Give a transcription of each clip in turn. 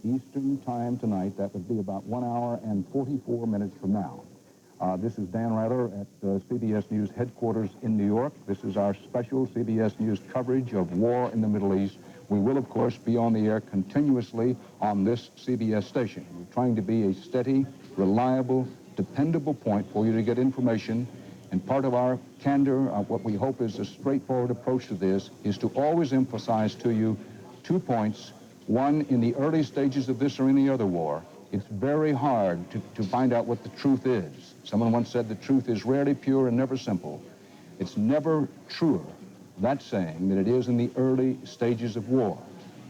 Eastern Time tonight. That would be about 1 hour and 44 minutes from now. This is Dan Rather at CBS News headquarters in New York. This is our special CBS News coverage of war in the Middle East. We will, of course, be on the air continuously on this CBS station. We're trying to be a steady, reliable, dependable point for you to get information. And part of our candor, what we hope is a straightforward approach to this, is to always emphasize to you 2 points. One, in the early stages of this or any other war, it's very hard to find out what the truth is. Someone once said the truth is rarely pure and never simple. It's never truer, that saying, than it is in the early stages of war.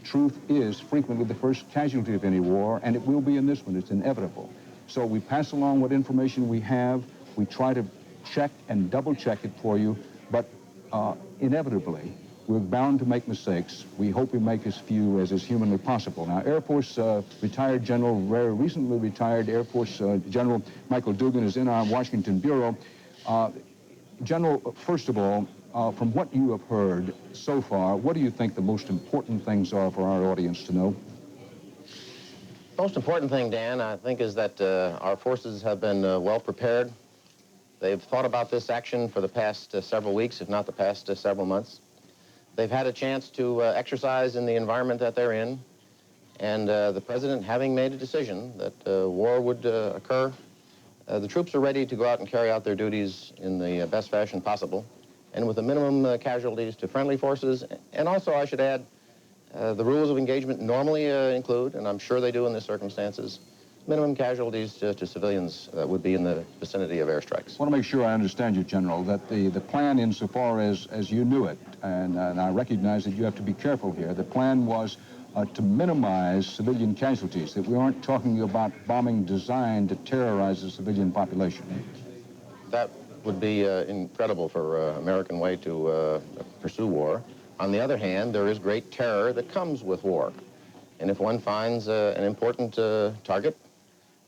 Truth is frequently the first casualty of any war, and it will be in this one. It's inevitable. So we pass along what information we have. We try to check and double-check it for you, but inevitably, we're bound to make mistakes. We hope we make as few as is humanly possible. Now, Air Force retired General, very recently retired Air Force General Michael Dugan is in our Washington Bureau. General, first of all, from what you have heard so far, what do you think the most important things are for our audience to know? Most important thing, Dan, I think, is that our forces have been well prepared. They've thought about this action for the past several weeks, if not the past several months. They've had a chance to exercise in the environment that they're in, and the president, having made a decision that war would occur, the troops are ready to go out and carry out their duties in the best fashion possible, and with the minimum casualties to friendly forces. And also, I should add, the rules of engagement normally include, and I'm sure they do in these circumstances, minimum casualties to civilians that would be in the vicinity of airstrikes. I want to make sure I understand you, General, that the plan insofar as you knew it, and I recognize that you have to be careful here, the plan was to minimize civilian casualties, that we aren't talking about bombing designed to terrorize the civilian population. That would be incredible for American way to pursue war. On the other hand, there is great terror that comes with war. And if one finds an important target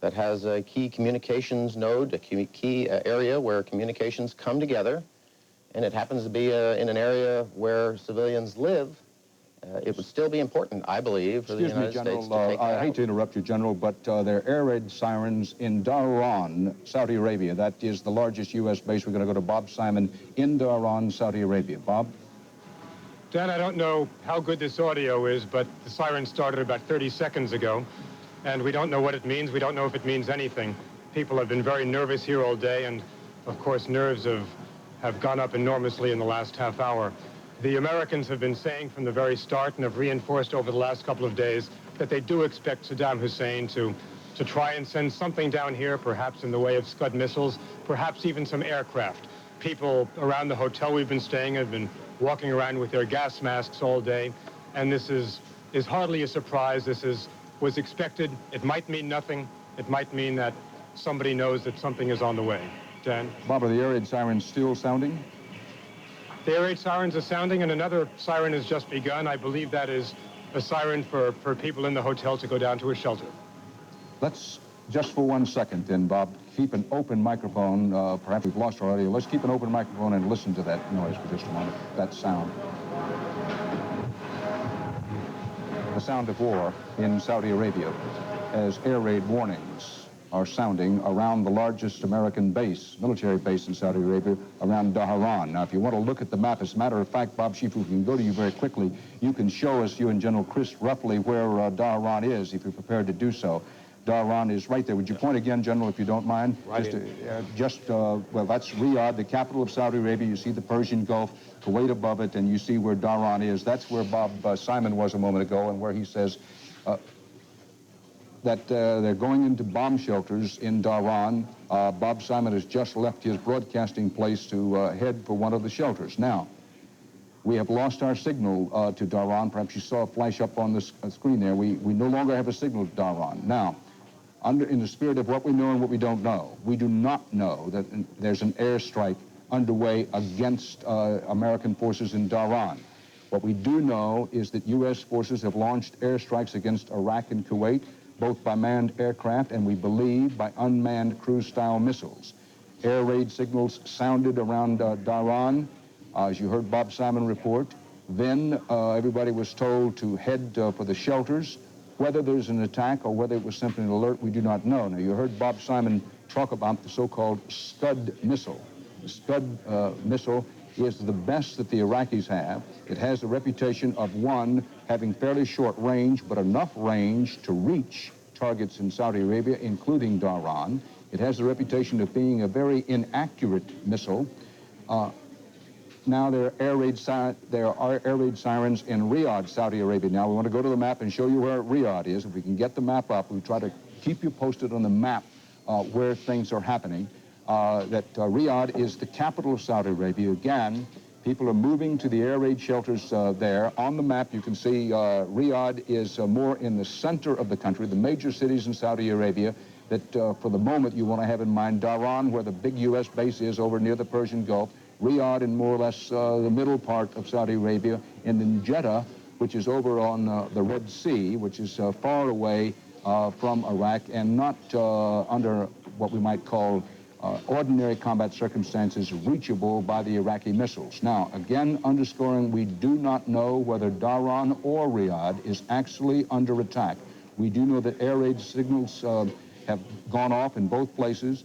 that has a key communications node, a key area where communications come together, and it happens to be in an area where civilians live, it would still be important, I believe, for the United States to take that out. I hate to interrupt you, General, but there are air raid sirens in Dhahran, Saudi Arabia. That is the largest U.S. base. We're going to go to Bob Simon in Dhahran, Saudi Arabia. Bob? Dan, I don't know how good this audio is, but the siren started about 30 seconds ago, and we don't know what it means. We don't know if it means anything. People have been very nervous here all day, and of course nerves have gone up enormously in the last half hour. The Americans have been saying from the very start, and have reinforced over the last couple of days, that they do expect Saddam Hussein to try and send something down here, perhaps in the way of Scud missiles, perhaps even some aircraft. People around the hotel we've been staying have been walking around with their gas masks all day, and this is hardly a surprise. This was expected. It might mean nothing. It might mean that somebody knows that something is on the way. Dan? Bob, are the air raid sirens still sounding? The air raid sirens are sounding, and another siren has just begun. I believe that is a siren for people in the hotel to go down to a shelter. Let's, just for 1 second then, Bob, keep an open microphone. Perhaps we've lost our audio. Let's keep an open microphone and listen to that noise for just a moment, that sound. The sound of war in Saudi Arabia as air raid warnings are sounding around the largest American base, military base in Saudi Arabia, around Dhahran. Now, if you want to look at the map, as a matter of fact, Bob Schiff, we can go to you very quickly. You can show us, you and General Chris, roughly where Dhahran is, if you're prepared to do so. Dhahran is right there. Would you point again, General, if you don't mind? Right. Well, that's Riyadh, the capital of Saudi Arabia. You see the Persian Gulf, Kuwait above it, and you see where Dhahran is. That's where Bob Simon was a moment ago, and where he says that they're going into bomb shelters in Dhahran. Bob Simon has just left his broadcasting place to head for one of the shelters. Now, we have lost our signal to Dhahran. Perhaps you saw a flash up on the screen there. We no longer have a signal to Dhahran. Now, in the spirit of what we know and what we don't know, we do not know that there's an airstrike underway against American forces in Dhahran. What we do know is that U.S. forces have launched airstrikes against Iraq and Kuwait, both by manned aircraft and we believe by unmanned cruise-style missiles. Air raid signals sounded around Dhahran, as you heard Bob Simon report. Then everybody was told to head for the shelters. Whether there's an attack or whether it was simply an alert, we do not know. Now, you heard Bob Simon talk about the so-called Scud missile. The Scud missile is the best that the Iraqis have. It has the reputation of, one, having fairly short range, but enough range to reach targets in Saudi Arabia, including Dhahran. It has the reputation of being a very inaccurate missile. Now there are air raid sirens in Riyadh, Saudi Arabia. Now we want to go to the map and show you where Riyadh is. If we can get the map up, we try to keep you posted on the map where things are happening. Riyadh is the capital of Saudi Arabia. Again, people are moving to the air raid shelters there. On the map, you can see Riyadh is more in the center of the country, the major cities in Saudi Arabia that for the moment you want to have in mind. Dhahran, where the big U.S. base is over near the Persian Gulf. Riyadh in more or less the middle part of Saudi Arabia. And then Jeddah, which is over on the Red Sea, which is far away from Iraq and not under what we might call ordinary combat circumstances reachable by the Iraqi missiles. Now, again, underscoring, we do not know whether Dhahran or Riyadh is actually under attack. We do know that air raid signals have gone off in both places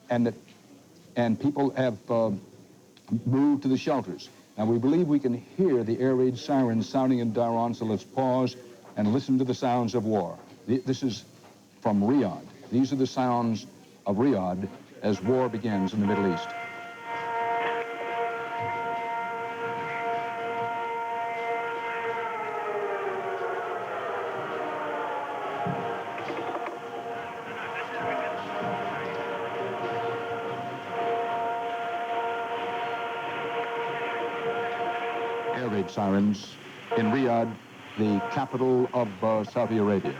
and people have moved to the shelters. Now, we believe we can hear the air raid sirens sounding in Dhahran, so let's pause and listen to the sounds of war. This is from Riyadh. These are the sounds of Riyadh as war begins in the Middle East. Air raid sirens in Riyadh, the capital of Saudi Arabia.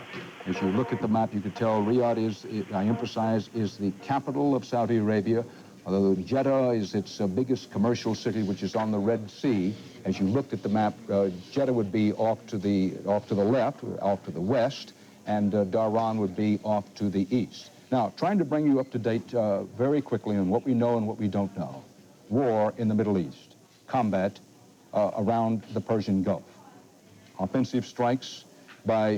As you look at the map, you could tell Riyadh is, I emphasize, is the capital of Saudi Arabia, although Jeddah is its biggest commercial city, which is on the Red Sea. As you looked at the map, Jeddah would be off to the left, off to the west, and Dhahran would be off to the east. Now, trying to bring you up to date very quickly on what we know and what we don't know. War in the Middle East, combat around the Persian Gulf. Offensive strikes by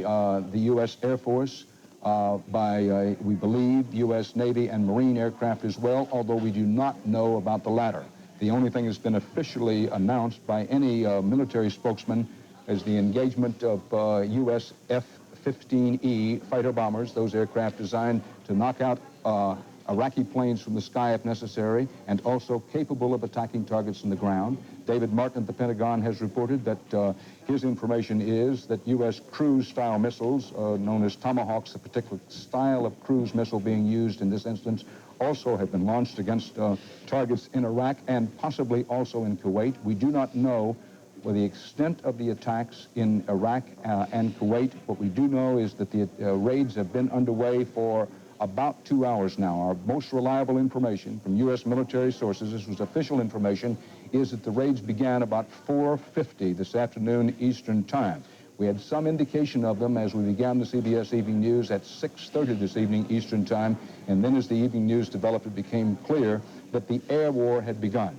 the U.S. Air Force, by, we believe, U.S. Navy and Marine aircraft as well, although we do not know about the latter. The only thing that's been officially announced by any military spokesman is the engagement of U.S. F-15E fighter bombers, those aircraft designed to knock out Iraqi planes from the sky if necessary, and also capable of attacking targets on the ground. David Martin at the Pentagon has reported that his information is that U.S. cruise-style missiles, known as Tomahawks, the particular style of cruise missile being used in this instance, also have been launched against targets in Iraq and possibly also in Kuwait. We do not know the extent of the attacks in Iraq and Kuwait. What we do know is that the raids have been underway for about 2 hours now. Our most reliable information from U.S. military sources, this was official information, is that the raids began about 4:50 this afternoon Eastern Time. We had some indication of them as we began the CBS Evening News at 6:30 this evening Eastern Time, and then as the evening news developed, it became clear that the air war had begun.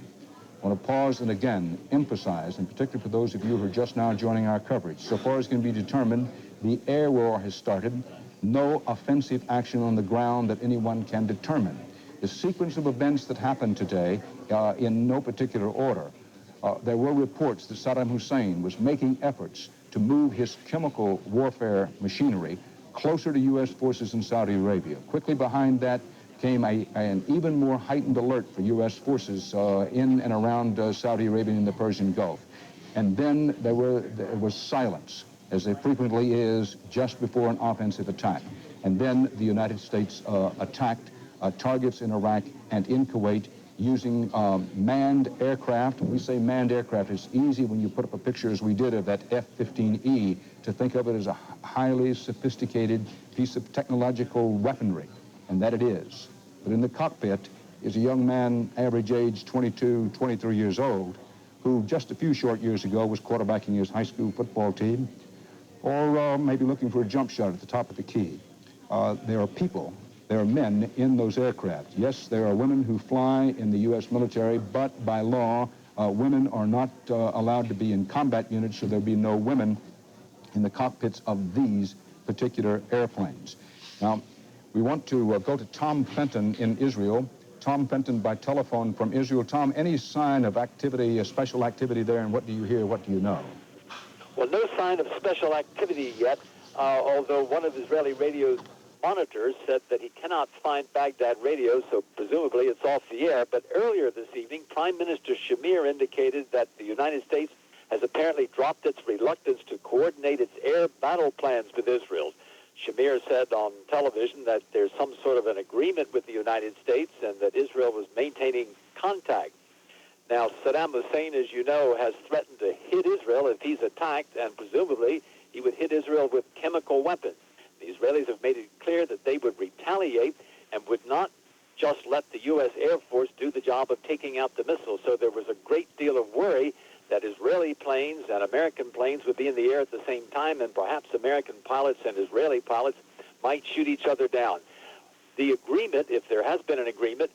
I want to pause and again emphasize, in particular for those of you who are just now joining our coverage, so far as can be determined, the air war has started. No offensive action on the ground that anyone can determine. The sequence of events that happened today, in no particular order, there were reports that Saddam Hussein was making efforts to move his chemical warfare machinery closer to U.S. forces in Saudi Arabia. Quickly behind that came an even more heightened alert for U.S. forces in and around Saudi Arabia in the Persian Gulf. And then there was silence, as there frequently is just before an offensive attack. And then the United States attacked targets in Iraq and in Kuwait using manned aircraft. When we say manned aircraft, it's easy when you put up a picture, as we did, of that F-15E, to think of it as a highly sophisticated piece of technological weaponry, and that it is. But in the cockpit is a young man, average age 22, 23 years old, who just a few short years ago was quarterbacking his high school football team, or maybe looking for a jump shot at the top of the key. There are people, there are men in those aircraft. Yes, there are women who fly in the U.S. military, but by law, women are not allowed to be in combat units, so there'll be no women in the cockpits of these particular airplanes. Now, we want to go to Tom Fenton in Israel. Tom Fenton by telephone from Israel. Tom, any sign of activity, special activity there, and what do you hear, what do you know? Well, no sign of special activity yet, although one of Israeli radio monitors said that he cannot find Baghdad radio, so presumably it's off the air. But earlier this evening, Prime Minister Shamir indicated that the United States has apparently dropped its reluctance to coordinate its air battle plans with Israel. Shamir said on television that there's some sort of an agreement with the United States and that Israel was maintaining contact. Now, Saddam Hussein, as you know, has threatened to hit Israel if he's attacked, and presumably he would hit Israel with chemical weapons. The Israelis have made it clear that they would retaliate and would not just let the U.S. Air Force do the job of taking out the missiles. So there was a great deal of worry that Israeli planes and American planes would be in the air at the same time, and perhaps American pilots and Israeli pilots might shoot each other down. The agreement, if there has been an agreement,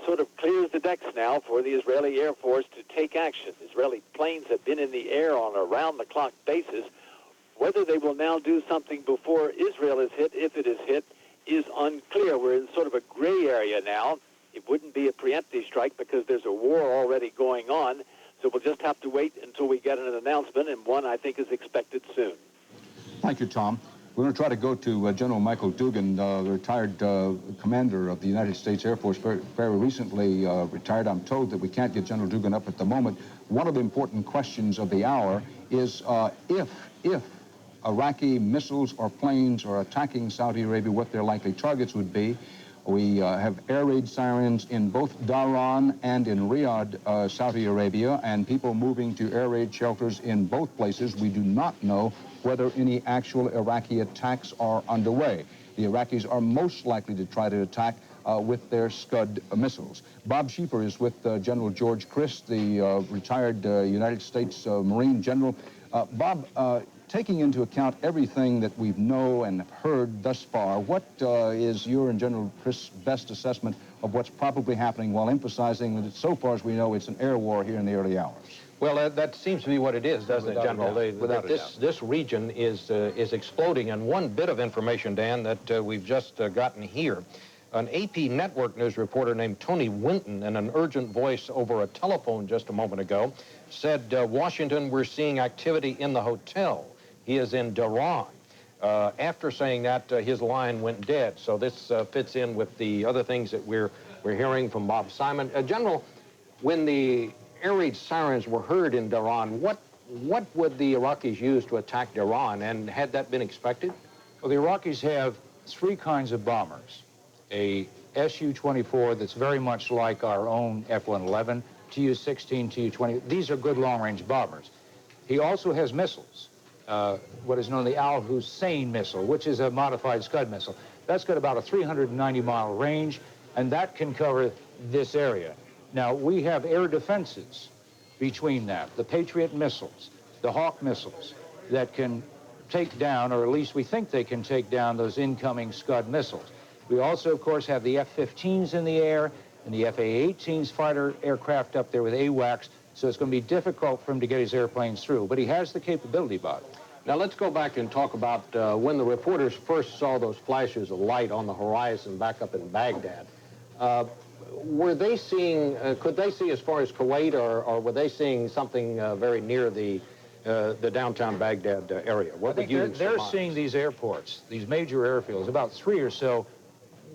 sort of clears the decks now for the Israeli Air Force to take action. Israeli planes have been in the air on a round-the-clock basis. Whether they will now do something before Israel is hit, if it is hit, is unclear. We're in sort of a gray area now. It wouldn't be a preemptive strike because there's a war already going on. So we'll just have to wait until we get an announcement, and one I think is expected soon. Thank you, Tom. We're going to try to go to General Michael Dugan, the retired commander of the United States Air Force, very recently retired. I'm told that we can't get General Dugan up at the moment. One of the important questions of the hour is if Iraqi missiles or planes are attacking Saudi Arabia, what their likely targets would be. We have air raid sirens in both Dhahran and in Riyadh, Saudi Arabia, and people moving to air raid shelters in both places. We do not know whether any actual Iraqi attacks are underway. The Iraqis are most likely to try to attack with their Scud missiles. Bob Schieffer is with General George Christ, the retired United States Marine General. Bob, taking into account everything that we know and heard thus far, what is your and General Christ's best assessment of what's probably happening, while emphasizing that so far as we know it's an air war here in the early hours? Well, that seems to be what it is, doesn't it, General? This region is exploding. And one bit of information, Dan, that we've just gotten here. An AP network news reporter named Tony Winton, in an urgent voice over a telephone just a moment ago, said, Washington, we're seeing activity in the hotel. He is in Dhahran. After saying that, his line went dead. So this fits in with the other things that we're hearing from Bob Simon. General, when the air raid sirens were heard in Dhahran, what would the Iraqis use to attack Dhahran, and had that been expected? Well, the Iraqis have three kinds of bombers. A Su-24 that's very much like our own F-111, Tu-16, Tu-20. These are good long-range bombers. He also has missiles, what is known as the Al-Hussein missile, which is a modified Scud missile. That's got about a 390-mile range, and that can cover this area. Now, we have air defenses between that, the Patriot missiles, the Hawk missiles, that can take down, or at least we think they can take down, those incoming Scud missiles. We also, of course, have the F-15s in the air and the F-A-18s fighter aircraft up there with AWACS, so it's going to be difficult for him to get his airplanes through. But he has the capability, Bob. Now, let's go back and talk about when the reporters first saw those flashes of light on the horizon back up in Baghdad. Were they seeing, could they see as far as Kuwait, or were they seeing something very near the downtown Baghdad area? What would you they're seeing these airports, these major airfields, about 3 or so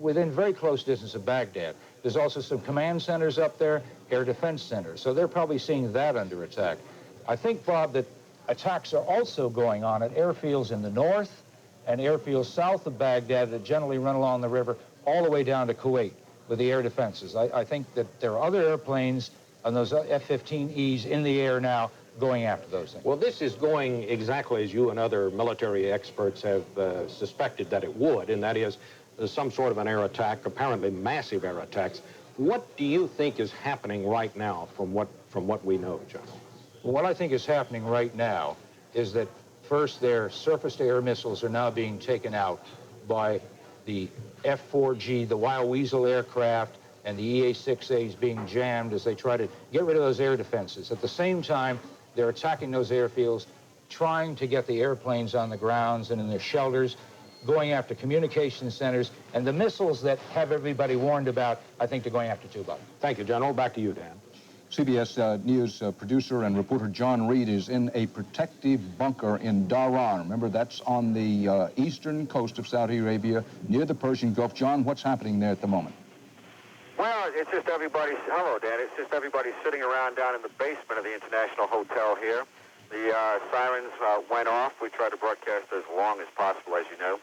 within very close distance of Baghdad. There's also some command centers up there, air defense centers, so they're probably seeing that under attack. I think, Bob, that attacks are also going on at airfields in the north and airfields south of Baghdad that generally run along the river all the way down to Kuwait with the air defenses. I think that there are other airplanes on those F-15Es in the air now going after those things. Well, this is going exactly as you and other military experts have suspected that it would, and that is some sort of an air attack, apparently massive air attacks. What do you think is happening right now from what we know, General? Well, what I think is happening right now is that first their surface-to-air missiles are now being taken out by the F-4G, the Wild Weasel aircraft, and the EA-6As being jammed as they try to get rid of those air defenses. At the same time, they're attacking those airfields, trying to get the airplanes on the grounds and in their shelters. going after communication centers, and the missiles that have everybody warned about, I think they're going after too, Bob. Thank you, General. Back to you, Dan. CBS News producer and reporter John Reed is in a protective bunker in Dhahran. Remember, that's on the eastern coast of Saudi Arabia, near the Persian Gulf. John, what's happening there at the moment? Well, it's just everybody's, hello, Dan, it's just everybody sitting around down in the basement of the International Hotel here. The sirens went off. We tried to broadcast as long as possible, as you know.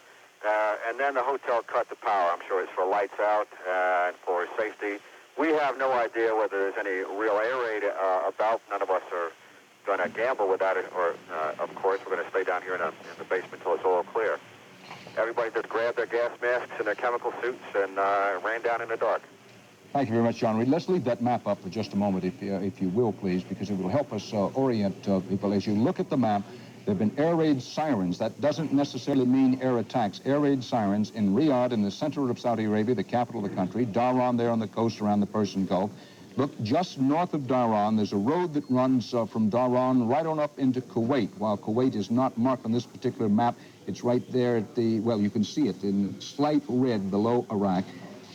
And then the hotel cut the power. I'm sure it's for lights out and for safety. We have no idea whether there's any real air raid about. None of us are going to gamble with that, or of course, we're going to stay down here in the basement until it's all clear. Everybody just grabbed their gas masks and their chemical suits and ran down in the dark. Thank you very much, John Reed. Let's leave that map up for just a moment, if you will, please, because it will help us orient people. As you look at the map, there have been air raid sirens. That doesn't necessarily mean air attacks. Air raid sirens in Riyadh, in the center of Saudi Arabia, the capital of the country. Dhahran there on the coast around the Persian Gulf. Look, just north of Dhahran, there's a road that runs from Dhahran right on up into Kuwait. While Kuwait is not marked on this particular map, it's right there at the, well, you can see it in slight red below Iraq.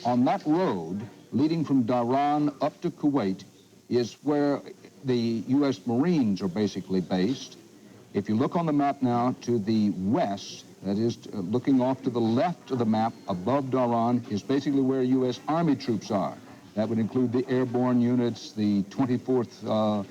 On that road, leading from Dhahran up to Kuwait, is where the U.S. Marines are basically based. If you look on the map now to the west, that is looking off to the left of the map above Dhahran, is basically where U.S. Army troops are. That would include the airborne units, the 24th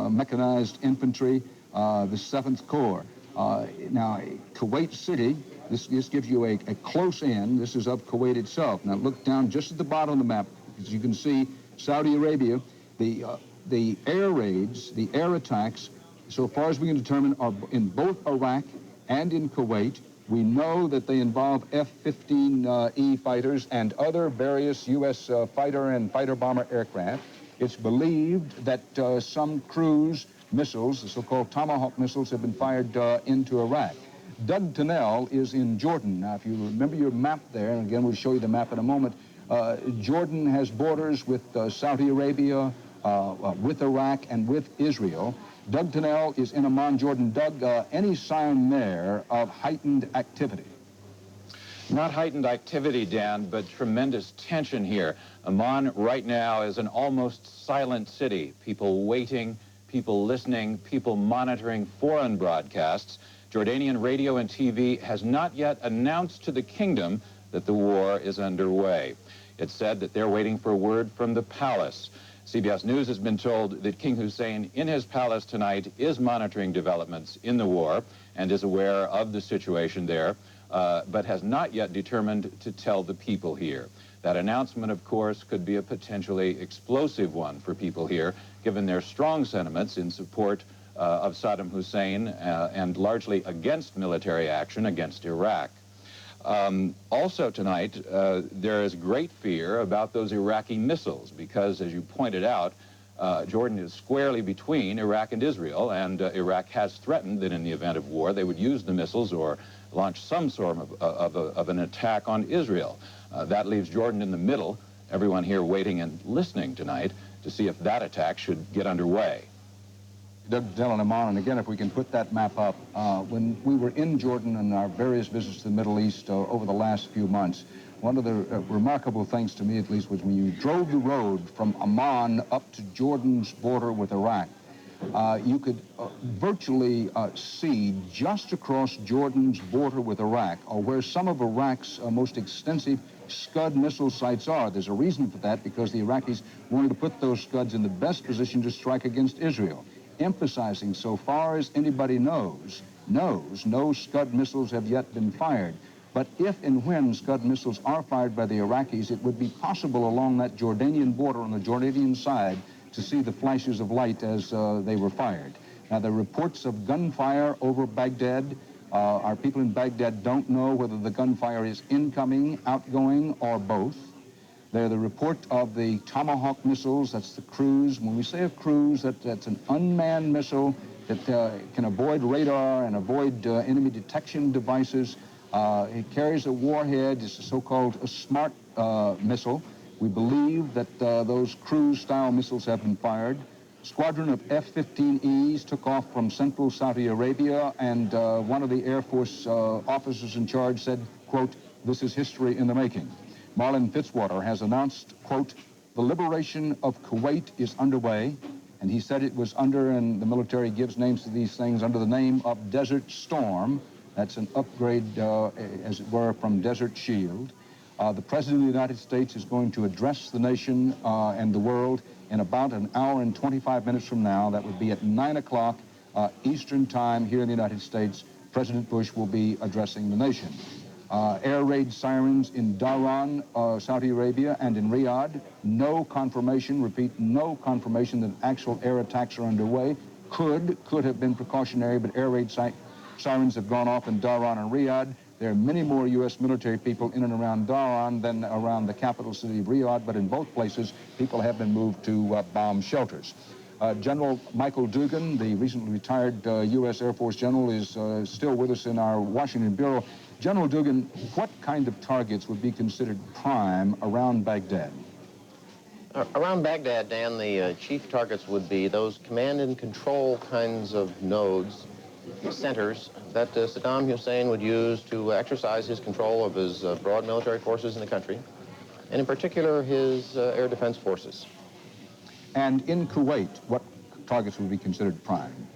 Mechanized Infantry, the 7th Corps. Now, Kuwait City, this gives you a close in. This is of Kuwait itself. Now, look down just at the bottom of the map. As you can see, Saudi Arabia, the air raids, the air attacks, so far as we can determine, are in both Iraq and in Kuwait. We know that they involve F-15E fighters and other various U.S. fighter and fighter bomber aircraft. It's believed that some cruise missiles, the so-called Tomahawk missiles, have been fired into Iraq. Doug Tunnell is in Jordan. Now, if you remember your map there, and again, we'll show you the map in a moment, Jordan has borders with Saudi Arabia, with Iraq, and with Israel. Doug Tunnell is in Amman, Jordan. Doug, any sign there of heightened activity? Not heightened activity, Dan, but tremendous tension here. Amman right now is an almost silent city. People waiting, people listening, people monitoring foreign broadcasts. Jordanian radio and TV has not yet announced to the kingdom that the war is underway. It's said that they're waiting for word from the palace. CBS News has been told that King Hussein in his palace tonight is monitoring developments in the war and is aware of the situation there, but has not yet determined to tell the people here. That announcement, of course, could be a potentially explosive one for people here, given their strong sentiments in support of Saddam Hussein and largely against military action against Iraq. Also tonight, there is great fear about those Iraqi missiles because, as you pointed out, Jordan is squarely between Iraq and Israel, and Iraq has threatened that in the event of war, they would use the missiles or launch some sort of an attack on Israel. That leaves Jordan in the middle, everyone here waiting and listening tonight to see if that attack should get underway. Doug Tunnell and Amman, and again, if we can put that map up, when we were in Jordan and our various visits to the Middle East over the last few months, one of the remarkable things to me, at least, was when you drove the road from Amman up to Jordan's border with Iraq, you could virtually see just across Jordan's border with Iraq, or where some of Iraq's most extensive Scud missile sites are. There's a reason for that, because the Iraqis wanted to put those Scuds in the best position to strike against Israel, emphasizing, so far as anybody knows, no Scud missiles have yet been fired. But if and when Scud missiles are fired by the Iraqis, it would be possible along that Jordanian border on the Jordanian side to see the flashes of light as they were fired. Now, the reports of gunfire over Baghdad, our people in Baghdad don't know whether the gunfire is incoming, outgoing, or both. They're the report of the Tomahawk missiles, that's the cruise. When we say a cruise, that's an unmanned missile that can avoid radar and avoid enemy detection devices. It carries a warhead. It's a so-called smart missile. We believe that those cruise-style missiles have been fired. squadron of F-15Es took off from central Saudi Arabia, and one of the Air Force officers in charge said, quote, "This is history in the making." Marlin Fitzwater has announced, quote, "The liberation of Kuwait is underway," and he said it was under, and the military gives names to these things, under the name of Desert Storm. That's an upgrade, as it were, from Desert Shield. The President of the United States is going to address the nation and the world in about an hour and 25 minutes from now. That would be at 9 o'clock Eastern Time here in the United States. President Bush will be addressing the nation. Air raid sirens in Dhahran, Saudi Arabia, and in Riyadh. No confirmation, repeat, no confirmation that actual air attacks are underway. Could have been precautionary, but air raid sirens have gone off in Dhahran and Riyadh. There are many more U.S. military people in and around Dhahran than around the capital city of Riyadh, but in both places, people have been moved to bomb shelters. General Michael Dugan, the recently retired U.S. Air Force general, is still with us in our Washington bureau. General Dugan, what kind of targets would be considered prime around Baghdad? Around Baghdad, Dan, the chief targets would be those command and control kinds of nodes, centers, that Saddam Hussein would use to exercise his control of his broad military forces in the country, and in particular his air defense forces. And in Kuwait, what targets would be considered prime?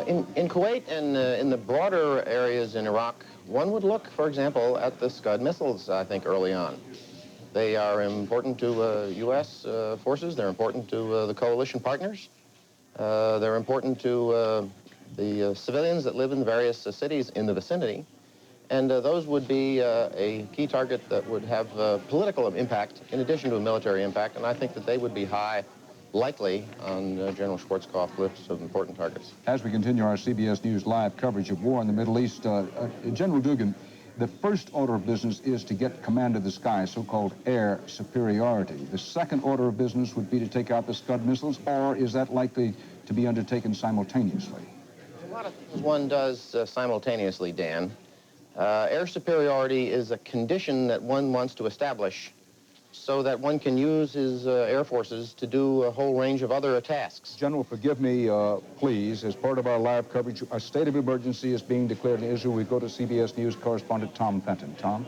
In Kuwait and in the broader areas in Iraq, one would look, for example, at the Scud missiles, I think, early on. They are important to U.S. forces. They're important to the coalition partners. They're important to the civilians that live in the various cities in the vicinity. And those would be a key target that would have political impact in addition to a military impact. And I think that they would be likely on General Schwarzkopf's list of important targets. As we continue our CBS News live coverage of war in the Middle East, General Dugan, the first order of business is to get command of the sky, so-called air superiority. The second order of business would be to take out the Scud missiles, or is that likely to be undertaken simultaneously? A lot of things one does simultaneously, Dan. Air superiority is a condition that one wants to establish so that one can use his air forces to do a whole range of other tasks. General, forgive me, please. As part of our live coverage, a state of emergency is being declared in Israel. We go to CBS News correspondent Tom Fenton. Tom?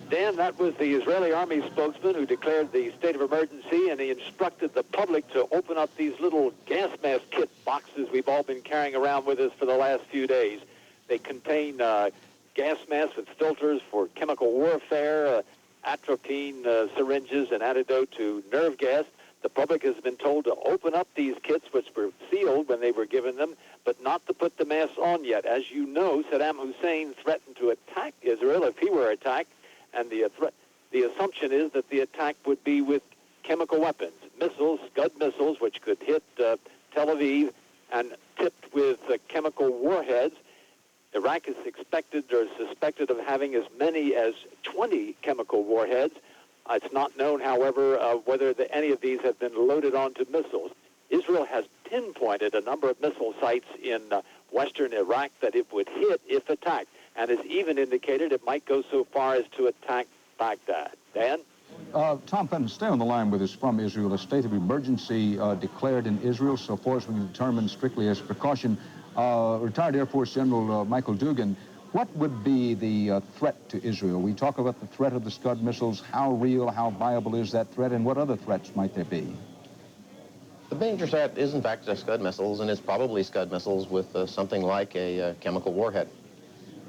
Dan, that was the Israeli Army spokesman who declared the state of emergency, and he instructed the public to open up these little gas mask kit boxes we've all been carrying around with us for the last few days. They contain gas masks with filters for chemical warfare, atropine syringes, and antidote to nerve gas. The public has been told to open up these kits, which were sealed when they were given them, but not to put the masks on yet. As you know, Saddam Hussein threatened to attack Israel if he were attacked, and the assumption is that the attack would be with chemical weapons, missiles, Scud missiles, which could hit Tel Aviv and tipped with chemical warheads. Iraq is expected or suspected of having as many as 20 chemical warheads. It's not known, however, whether any of these have been loaded onto missiles. Israel has pinpointed a number of missile sites in western Iraq that it would hit if attacked, and has even indicated it might go so far as to attack Baghdad. Dan? Tom Fenton, stay on the line with us from Israel. A state of emergency declared in Israel, so far as we can determine strictly as precaution. Retired Air Force General Michael Dugan, what would be the threat to Israel? We talk about the threat of the Scud missiles. How real, how viable is that threat, and what other threats might there be? The major threat is, in fact, Scud missiles, and it's probably Scud missiles with something like a chemical warhead.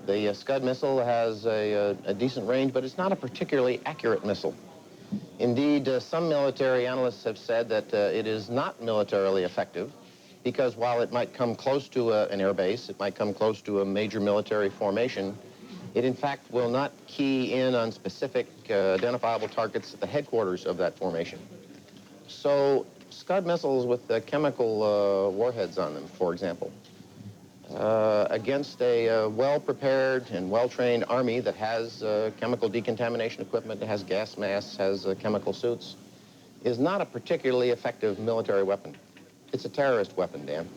The Scud missile has a decent range, but it's not a particularly accurate missile. Indeed, some military analysts have said that it is not militarily effective, because while it might come close to an air base, it might come close to a major military formation, it in fact will not key in on specific identifiable targets at the headquarters of that formation. So Scud missiles with chemical warheads on them, for example, against a well-prepared and well-trained army that has chemical decontamination equipment, that has gas masks, has chemical suits, is not a particularly effective military weapon. It's a terrorist weapon, Dan.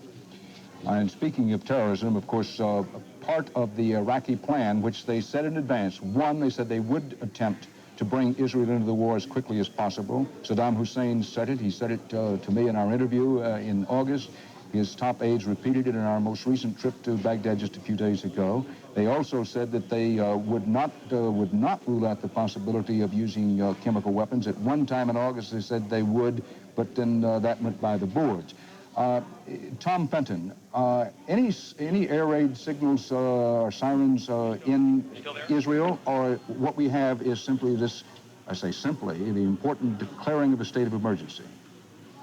And speaking of terrorism, of course, part of the Iraqi plan, which they said in advance, one, they said they would attempt to bring Israel into the war as quickly as possible. Saddam Hussein said it. He said it to me in our interview in August. His top aides repeated it in our most recent trip to Baghdad just a few days ago. They also said that they would not rule out the possibility of using chemical weapons. At one time in August, they said they would, but then that went by the boards. Tom Fenton, any air raid signals or sirens in Israel, or what we have is simply this, I say simply, the important declaring of a state of emergency?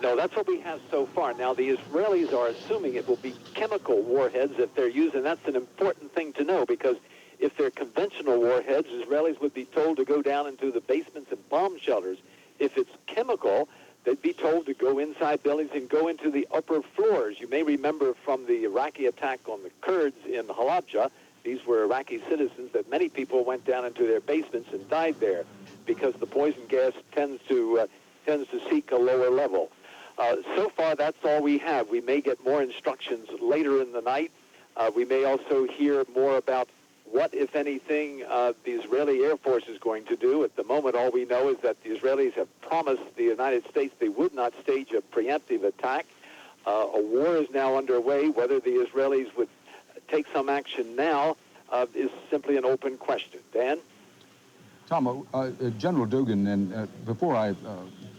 No, that's what we have so far. Now, the Israelis are assuming it will be chemical warheads if they're used, and that's an important thing to know, because if they're conventional warheads, Israelis would be told to go down into the basements and bomb shelters. If it's chemical, they'd be told to go inside buildings and go into the upper floors. You may remember from the Iraqi attack on the Kurds in Halabja, these were Iraqi citizens, that many people went down into their basements and died there because the poison gas tends to seek a lower level. So far, that's all we have. We may get more instructions later in the night. We may also hear more about what, if anything, the Israeli Air Force is going to do. At the moment, all we know is that the Israelis have promised the United States they would not stage a preemptive attack. A war is now underway. Whether the Israelis would take some action now is simply an open question. Dan? Tom, General Dugan, and before I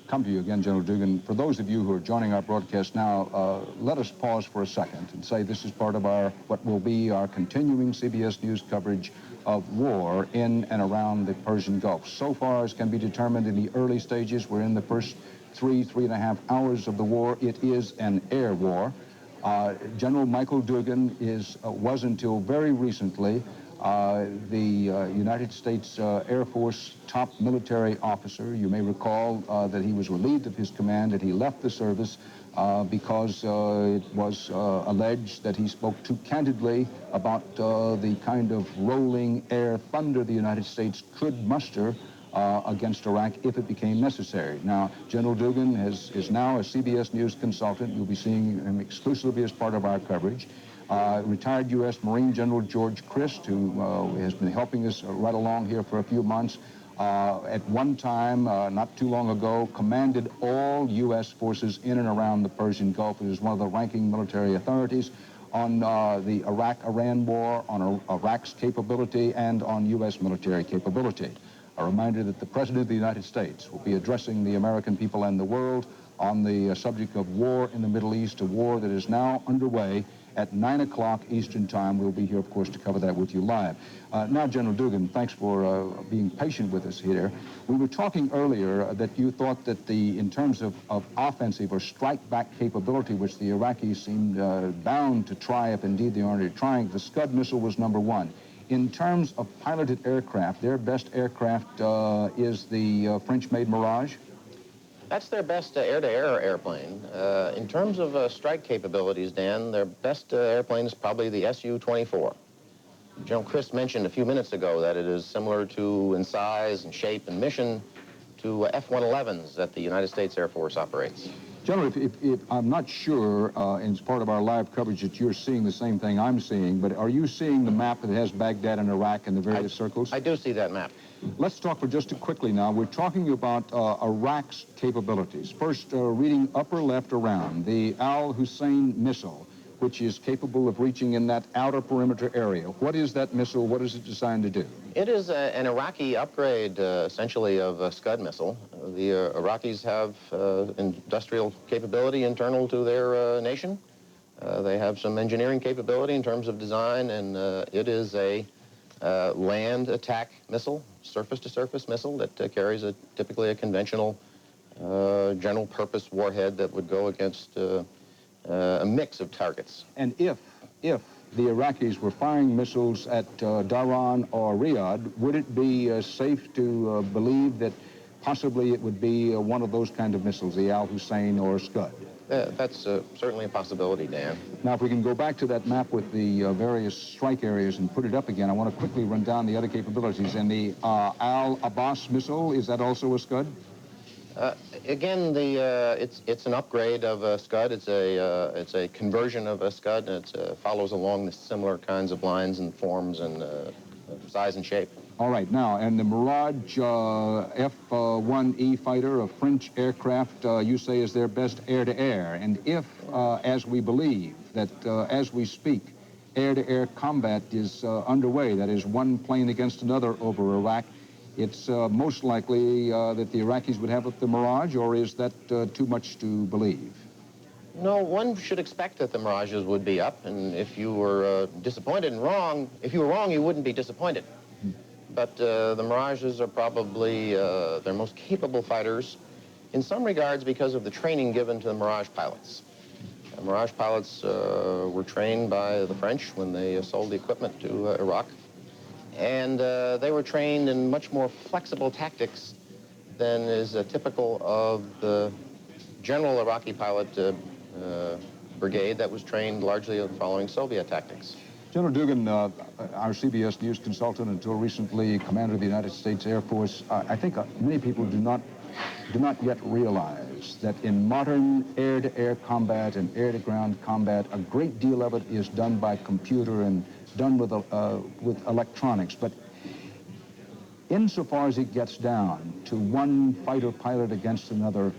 come to you again, General Dugan, for those of you who are joining our broadcast now, let us pause for a second and say this is part of what will be our continuing CBS News coverage of war in and around the Persian Gulf. So far as can be determined in the early stages, we're in the first three and a half hours of the war. It is an air war. General Michael Dugan was until very recently the United States Air Force top military officer. You may recall that he was relieved of his command, that he left the service because it was alleged that he spoke too candidly about the kind of rolling air thunder the United States could muster against Iraq if it became necessary. Now, General Dugan is now a CBS News consultant. You'll be seeing him exclusively as part of our coverage. Retired U.S. Marine General George Christ, who has been helping us right along here for a few months, at one time, not too long ago, commanded all U.S. forces in and around the Persian Gulf. He was one of the ranking military authorities on the Iraq-Iran war, on Iraq's capability, and on U.S. military capability. A reminder that the President of the United States will be addressing the American people and the world on the subject of war in the Middle East, a war that is now underway at 9 o'clock Eastern Time. We'll be here, of course, to cover that with you live. Now, General Dugan, thanks for being patient with us here. We were talking earlier that you thought that in terms of offensive or strike-back capability, which the Iraqis seemed bound to try, if indeed they aren't trying, the Scud missile was number one. In terms of piloted aircraft, their best aircraft is the French-made Mirage? That's their best air-to-air airplane. In terms of strike capabilities, Dan, their best airplane is probably the Su-24. General Christ mentioned a few minutes ago that it is similar in size and shape and mission to F-111s that the United States Air Force operates. General, if I'm not sure, as part of our live coverage, that you're seeing the same thing I'm seeing, but are you seeing the map that has Baghdad and Iraq in the various circles? I do see that map. Let's talk for just quickly now. We're talking about Iraq's capabilities. First, reading upper left around, the Al Hussein missile, which is capable of reaching in that outer perimeter area. What is that missile? What is it designed to do? It is an Iraqi upgrade, essentially, of a Scud missile. The Iraqis have industrial capability internal to their nation. They have some engineering capability in terms of design, and it is a land attack missile, surface-to-surface missile that carries typically a conventional general purpose warhead that would go against a mix of targets. And if the Iraqis were firing missiles at Dhahran or Riyadh, would it be safe to believe that possibly it would be one of those kind of missiles, the Al Hussein or Scud? That's certainly a possibility, Dan. Now, if we can go back to that map with the various strike areas and put it up again, I want to quickly run down the other capabilities. And the Al Abbas missile, is that also a Scud? Again, it's an upgrade of a Scud. It's a conversion of a Scud, and it follows along the similar kinds of lines and forms and size and shape. All right, now, and the Mirage F-1E fighter, a French aircraft, you say is their best air-to-air. And if, as we believe, that as we speak, air-to-air combat is underway, that is one plane against another over Iraq, it's most likely that the Iraqis would have the Mirage, or is that too much to believe? No, one should expect that the Mirages would be up, and if you were disappointed and wrong, if you were wrong, you wouldn't be disappointed. But the Mirages are probably their most capable fighters in some regards because of the training given to the Mirage pilots. The Mirage pilots were trained by the French when they sold the equipment to Iraq. And they were trained in much more flexible tactics than is typical of the general Iraqi pilot brigade that was trained largely following Soviet tactics. General Dugan, our CBS News consultant until recently, commander of the United States Air Force, I think many people do not yet realize that in modern air-to-air combat and air-to-ground combat, a great deal of it is done by computer and done with electronics. But insofar as it gets down to one fighter pilot against another,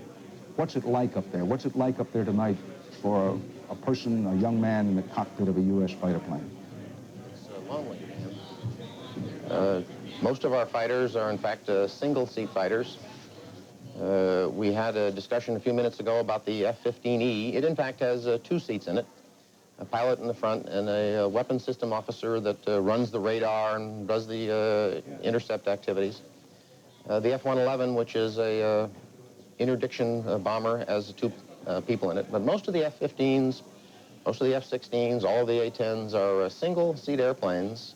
what's it like up there? What's it like up there tonight for a person, a young man in the cockpit of a U.S. fighter plane? It's lonely. Most of our fighters are, in fact, single-seat fighters. We had a discussion a few minutes ago about the F-15E. It, in fact, has 2 seats in it, a pilot in the front and a weapons system officer that runs the radar and does the intercept activities. The F-111, which is a interdiction bomber, has 2 people in it. But most of the F-15s, most of the F-16s, all of the A-10s are single-seat airplanes.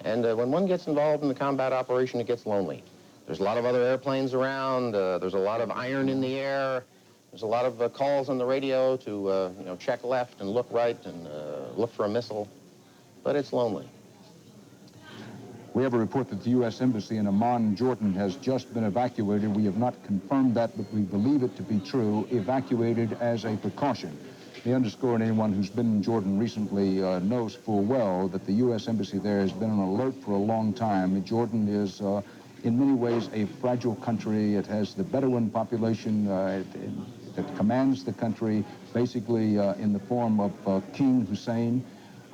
And when one gets involved in the combat operation, it gets lonely. There's a lot of other airplanes around. There's a lot of iron in the air. There's a lot of calls on the radio to check left and look right and look for a missile. But it's lonely. We have a report that the U.S. Embassy in Amman, Jordan, has just been evacuated. We have not confirmed that, but we believe it to be true, evacuated as a precaution. The underscore, and anyone who's been in Jordan recently knows full well that the U.S. Embassy there has been on alert for a long time. Jordan is, in many ways, a fragile country. It has the Bedouin population that commands the country, basically in the form of King Hussein.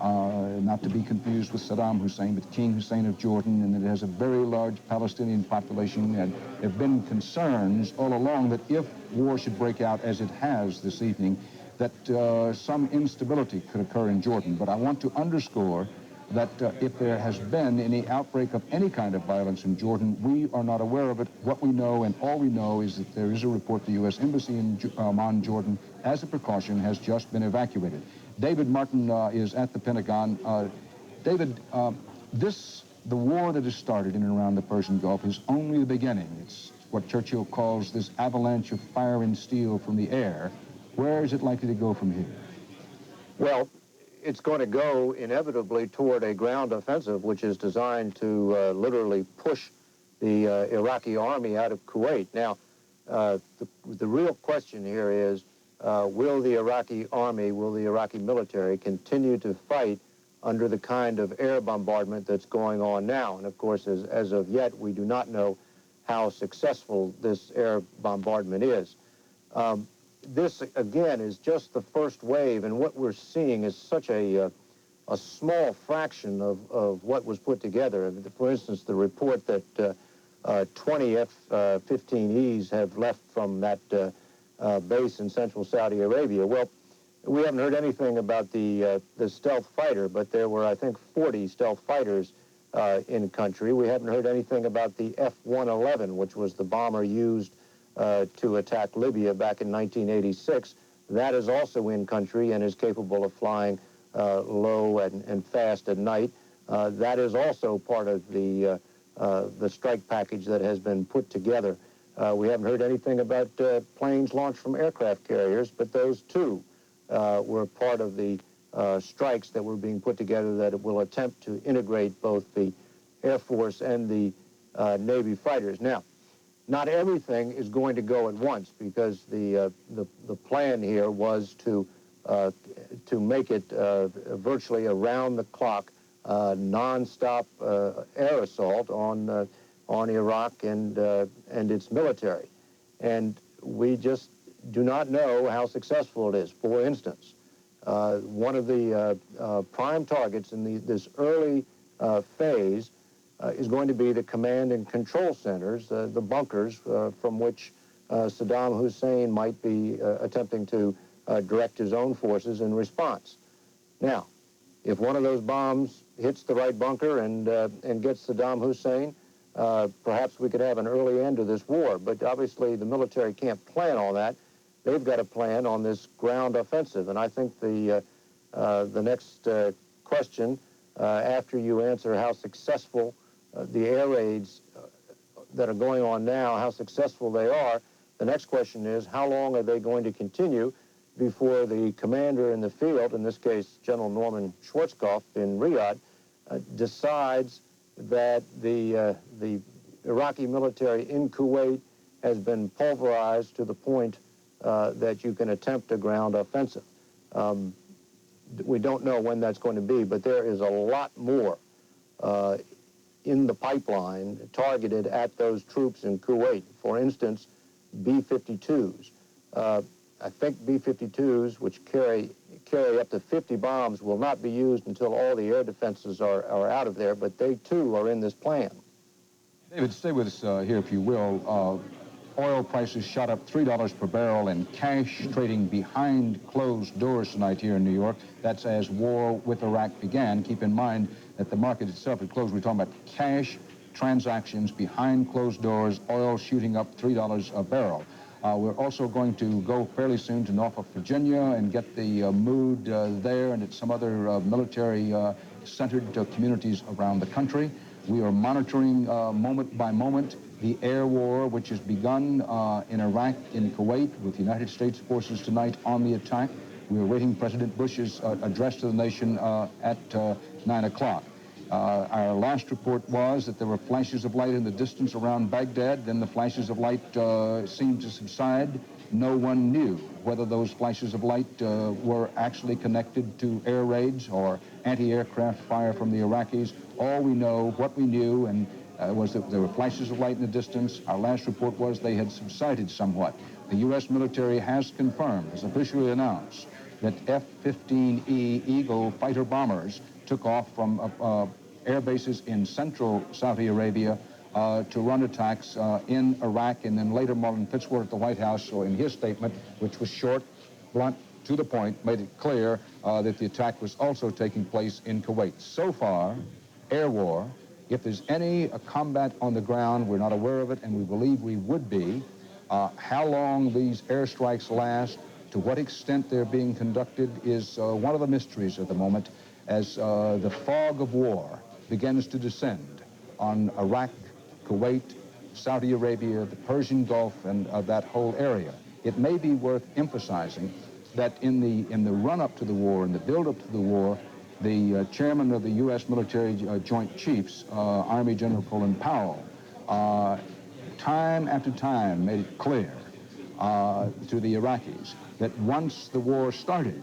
Not to be confused with Saddam Hussein, but King Hussein of Jordan, and it has a very large Palestinian population. And there have been concerns all along that if war should break out, as it has this evening, that some instability could occur in Jordan. But I want to underscore that if there has been any outbreak of any kind of violence in Jordan, we are not aware of it. What we know, and all we know, is that there is a report the U.S. Embassy in Amman, Jordan, as a precaution, has just been evacuated. David Martin is at the Pentagon. David, the war that has started in and around the Persian Gulf is only the beginning. It's what Churchill calls this avalanche of fire and steel from the air. Where is it likely to go from here? Well, it's going to go inevitably toward a ground offensive, which is designed to literally push the Iraqi army out of Kuwait. Now, the real question here is, will the Iraqi army, will the Iraqi military continue to fight under the kind of air bombardment that's going on now? And of course, as of yet, we do not know how successful this air bombardment is. This, again, is just the first wave, and what we're seeing is such a small fraction of what was put together. For instance, the report that 20 F-15Es have left from that base in central Saudi Arabia. Well, we haven't heard anything about the stealth fighter, but there were, I think, 40 stealth fighters in country. We haven't heard anything about the F-111, which was the bomber used to attack Libya back in 1986. That is also in country and is capable of flying low and fast at night. That is also part of the strike package that has been put together. We haven't heard anything about planes launched from aircraft carriers, but those too were part of the strikes that were being put together that will attempt to integrate both the Air Force and the Navy fighters. Now, not everything is going to go at once, because the plan here was to make it virtually around the clock non-stop air assault on Iraq and its military. And we just do not know how successful it is. For instance, one of the prime targets in this early phase is going to be the command and control centers, the bunkers from which Saddam Hussein might be attempting to direct his own forces in response. Now, if one of those bombs hits the right bunker and gets Saddam Hussein, perhaps we could have an early end to this war. But obviously the military can't plan all that. They've got to plan on this ground offensive. And I think the next question, after you answer how successful the air raids that are going on now, how successful they are, the next question is, how long are they going to continue before the commander in the field, in this case General Norman Schwarzkopf in Riyadh, decides that the Iraqi military in Kuwait has been pulverized to the point that you can attempt a ground offensive. We don't know when that's going to be, but there is a lot more in the pipeline targeted at those troops in Kuwait. For instance, B-52s. I think B-52s, which carry up to 50 bombs, will not be used until all the air defenses are out of there, but they too are in this plan. David, stay with us here if you will. Oil prices shot up $3 per barrel in cash trading behind closed doors tonight here in New York. That's as war with Iraq began. Keep in mind that the market itself had closed. We're talking about cash transactions behind closed doors, oil shooting up $3 a barrel. We're also going to go fairly soon to Norfolk, Virginia, and get the mood there and at some other military-centered communities around the country. We are monitoring moment by moment the air war which has begun in Iraq, in Kuwait, with United States forces tonight on the attack. We are waiting President Bush's address to the nation at 9 o'clock. Our last report was that there were flashes of light in the distance around Baghdad. Then the flashes of light seemed to subside. No one knew whether those flashes of light were actually connected to air raids or anti-aircraft fire from the Iraqis. All we know, what we knew, and was that there were flashes of light in the distance. Our last report was they had subsided somewhat. The U.S. military has confirmed, has officially announced, that F-15E Eagle fighter bombers took off from air bases in central Saudi Arabia to run attacks in Iraq, and then later Marlon Fitzwater at the White House, so in his statement, which was short, blunt, to the point, made it clear that the attack was also taking place in Kuwait. So far, air war, if there's any combat on the ground, we're not aware of it, and we believe we would be. How long these airstrikes last, to what extent they're being conducted, is one of the mysteries at the moment as the fog of war begins to descend on Iraq, Kuwait, Saudi Arabia, the Persian Gulf, and that whole area. It may be worth emphasizing that in the run-up to the war, in the build-up to the war, the chairman of the U.S. military Joint Chiefs, Army General Colin Powell, time after time made it clear to the Iraqis that once the war started,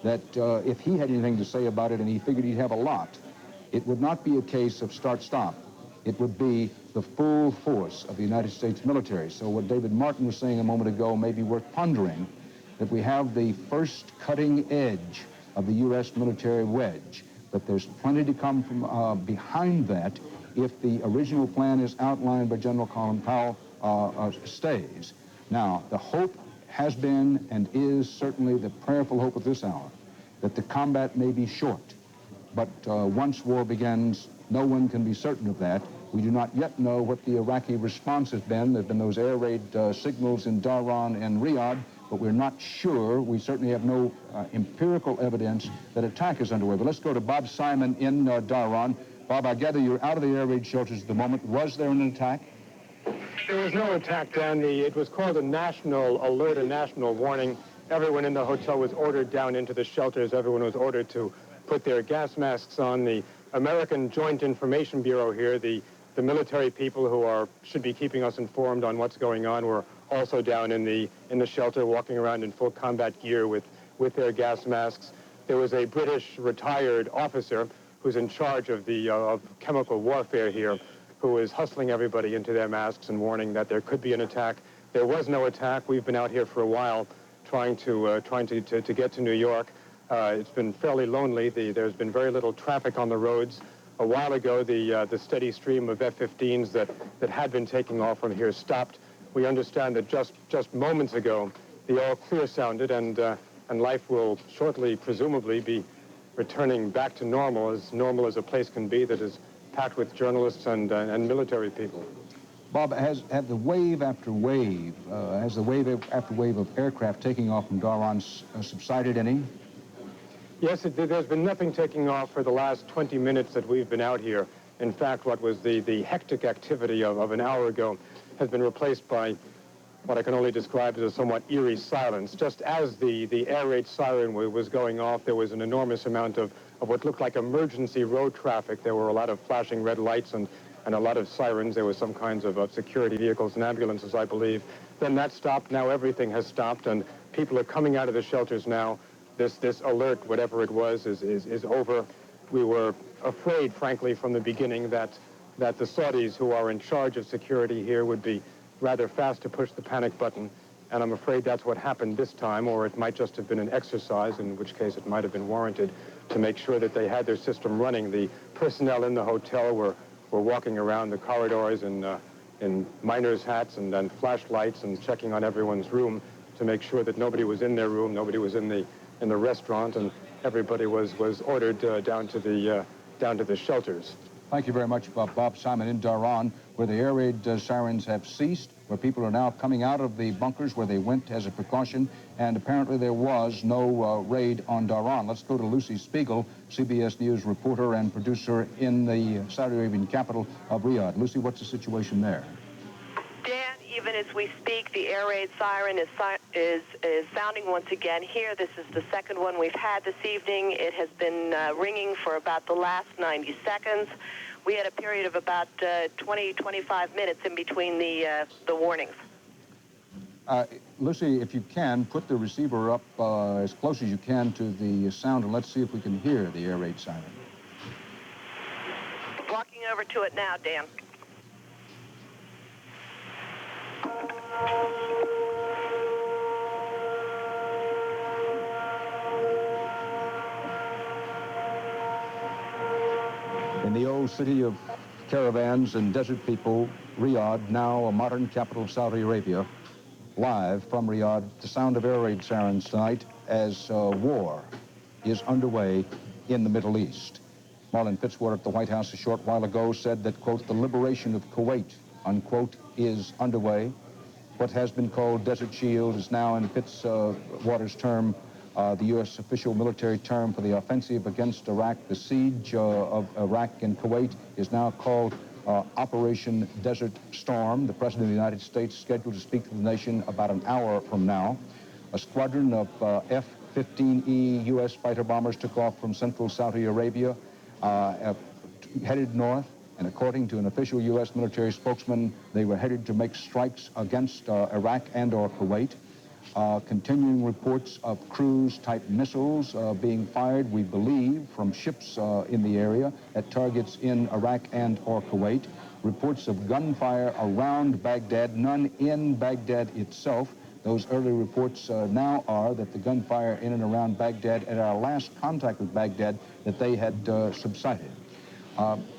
that if he had anything to say about it, and he figured he'd have a lot, it would not be a case of start-stop. It would be the full force of the United States military. So what David Martin was saying a moment ago may be worth pondering, that we have the first cutting edge of the U.S. military wedge, but there's plenty to come from behind that if the original plan as outlined by General Colin Powell stays. Now, the hope has been and is certainly the prayerful hope of this hour that the combat may be short. But once war begins, no one can be certain of that. We do not yet know what the Iraqi response has been. There have been those air raid signals in Dhahran and Riyadh, but we're not sure. We certainly have no empirical evidence that attack is underway. But let's go to Bob Simon in Dhahran. Bob, I gather you're out of the air raid shelters at the moment. Was there an attack? There was no attack, Dan. It was called a national alert, a national warning. Everyone in the hotel was ordered down into the shelters. Everyone was ordered to put their gas masks on. The American Joint Information Bureau here, the military people who should be keeping us informed on what's going on, were also down in the shelter, walking around in full combat gear with their gas masks. There was a British retired officer who's in charge of the of chemical warfare here, who is hustling everybody into their masks and warning that there could be an attack. There was no attack. We've been out here for a while trying to get to New York. It's been fairly lonely. There's been very little traffic on the roads. A while ago, the steady stream of F-15s that had been taking off from here stopped. We understand that just moments ago, the all clear sounded, and life will shortly, presumably, be returning back to normal as a place can be that is packed with journalists and military people. Bob, have the wave after wave, has the wave after wave of aircraft taking off from Dhahran subsided any? Yes, there's been nothing taking off for the last 20 minutes that we've been out here. In fact, what was the hectic activity of an hour ago has been replaced by what I can only describe as a somewhat eerie silence. Just as the air raid siren was going off, there was an enormous amount of what looked like emergency road traffic. There were a lot of flashing red lights and a lot of sirens. There was some kinds of security vehicles and ambulances, I believe. Then that stopped. Now everything has stopped, and people are coming out of the shelters now. This alert, whatever it was, is over. We were afraid, frankly, from the beginning that the Saudis, who are in charge of security here, would be rather fast to push the panic button, and I'm afraid that's what happened this time, or it might just have been an exercise, in which case it might have been warranted, to make sure that they had their system running. The personnel in the hotel were walking around the corridors in miners' hats and then flashlights and checking on everyone's room to make sure that nobody was in their room, nobody was in the restaurant, and everybody was ordered down to the shelters. Thank you very much, Bob Simon, in Dhahran, where the air raid sirens have ceased, where people are now coming out of the bunkers where they went as a precaution, and apparently there was no raid on Dhahran. Let's go to Lucy Spiegel, CBS News reporter and producer in the Saudi Arabian capital of Riyadh. Lucy, what's the situation there? Dan, even as we speak, the air raid siren is sounding once again here. This is the second one we've had this evening. It has been ringing for about the last 90 seconds. We had a period of about 20, 25 minutes in between the warnings. Lucy, if you can, put the receiver up as close as you can to the sound, and let's see if we can hear the air raid siren. Walking over to it now, Dan. In the old city of caravans and desert people, Riyadh, now a modern capital of Saudi Arabia, live from Riyadh, the sound of air raid sirens tonight as war is underway in the Middle East. Marlon Fitzwater at the White House a short while ago said that, quote, the liberation of Kuwait, unquote, is underway. What has been called Desert Shield is now, in Fitzwater's term, the U.S. official military term for the offensive against Iraq. The siege of Iraq and Kuwait is now called Operation Desert Storm. The President of the United States is scheduled to speak to the nation about an hour from now. A squadron of F-15E U.S. fighter bombers took off from central Saudi Arabia, headed north, and according to an official U.S. military spokesman, they were headed to make strikes against Iraq and or Kuwait. Continuing reports of cruise-type missiles being fired, we believe, from ships in the area at targets in Iraq and or Kuwait. Reports of gunfire around Baghdad, none in Baghdad itself. Those early reports now are that the gunfire in and around Baghdad, at our last contact with Baghdad, that they had subsided.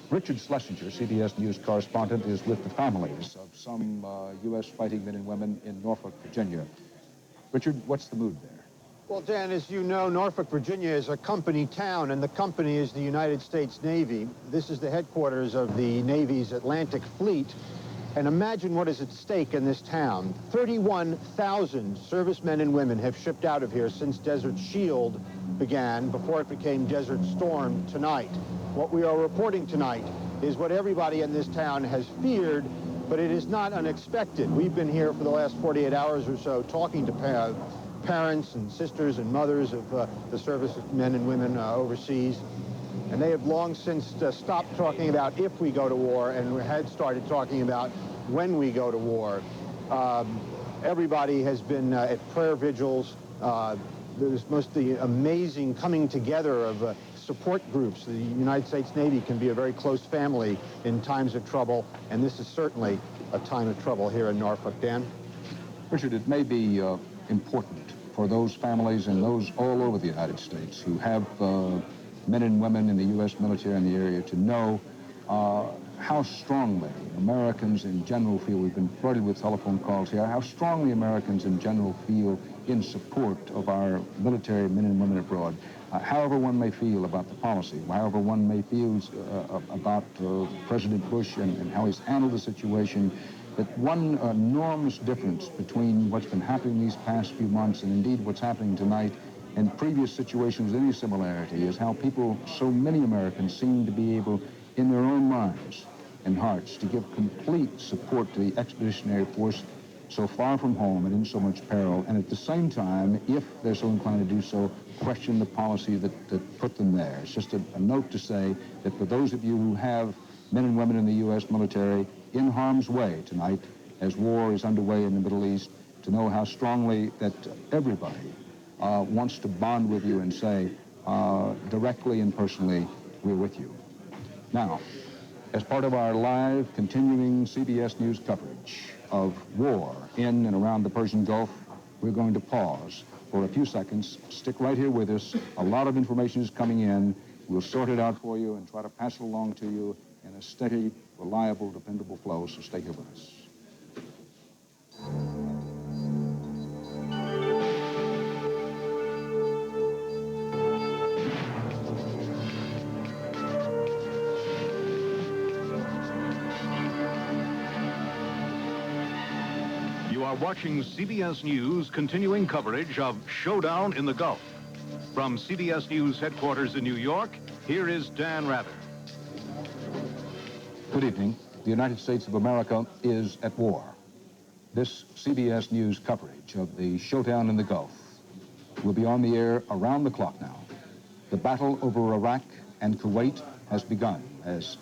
Richard Schlesinger, CBS News correspondent, is with the families of some U.S. fighting men and women in Norfolk, Virginia. Richard, what's the mood there? Well, Dan, as you know, Norfolk, Virginia is a company town, and the company is the United States Navy. This is the headquarters of the Navy's Atlantic Fleet. And imagine what is at stake in this town. 31,000 servicemen and women have shipped out of here since Desert Shield began, before it became Desert Storm tonight. What we are reporting tonight is what everybody in this town has feared, but it is not unexpected. We've been here for the last 48 hours or so talking to parents and sisters and mothers of the servicemen and women overseas, and they have long since stopped talking about if we go to war and had started talking about when we go to war. Everybody has been at prayer vigils. There's most the amazing coming together of support groups. The United States Navy can be a very close family in times of trouble, and this is certainly a time of trouble here in Norfolk. Dan? Richard, it may be important for those families and those all over the United States who have men and women in the U.S. military in the area to know how strongly Americans in general feel. We've been flooded with telephone calls here. How strongly Americans in general feel in support of our military men and women abroad. However one may feel about the policy, however one may feel about President Bush and how he's handled the situation, that one enormous difference between what's been happening these past few months and indeed what's happening tonight and previous situations with any similarity is how people, so many Americans, seem to be able, in their own minds and hearts, to give complete support to the Expeditionary Force so far from home and in so much peril, and at the same time, if they're so inclined to do so, question the policy that put them there. It's just a note to say that for those of you who have men and women in the U.S. military in harm's way tonight, as war is underway in the Middle East, to know how strongly that everybody wants to bond with you and say, directly and personally, we're with you. Now, as part of our live, continuing CBS News coverage of war in and around the Persian Gulf, we're going to pause for a few seconds. Stick right here with us. A lot of information is coming in. We'll sort it out for you and try to pass it along to you in a steady, reliable, dependable flow, so stay here with us. You are watching CBS News continuing coverage of Showdown in the Gulf. From CBS News headquarters in New York, here is Dan Rather. Good evening. The United States of America is at war. This CBS News coverage of the Showdown in the Gulf will be on the air around the clock now. The battle over Iraq and Kuwait has begun, as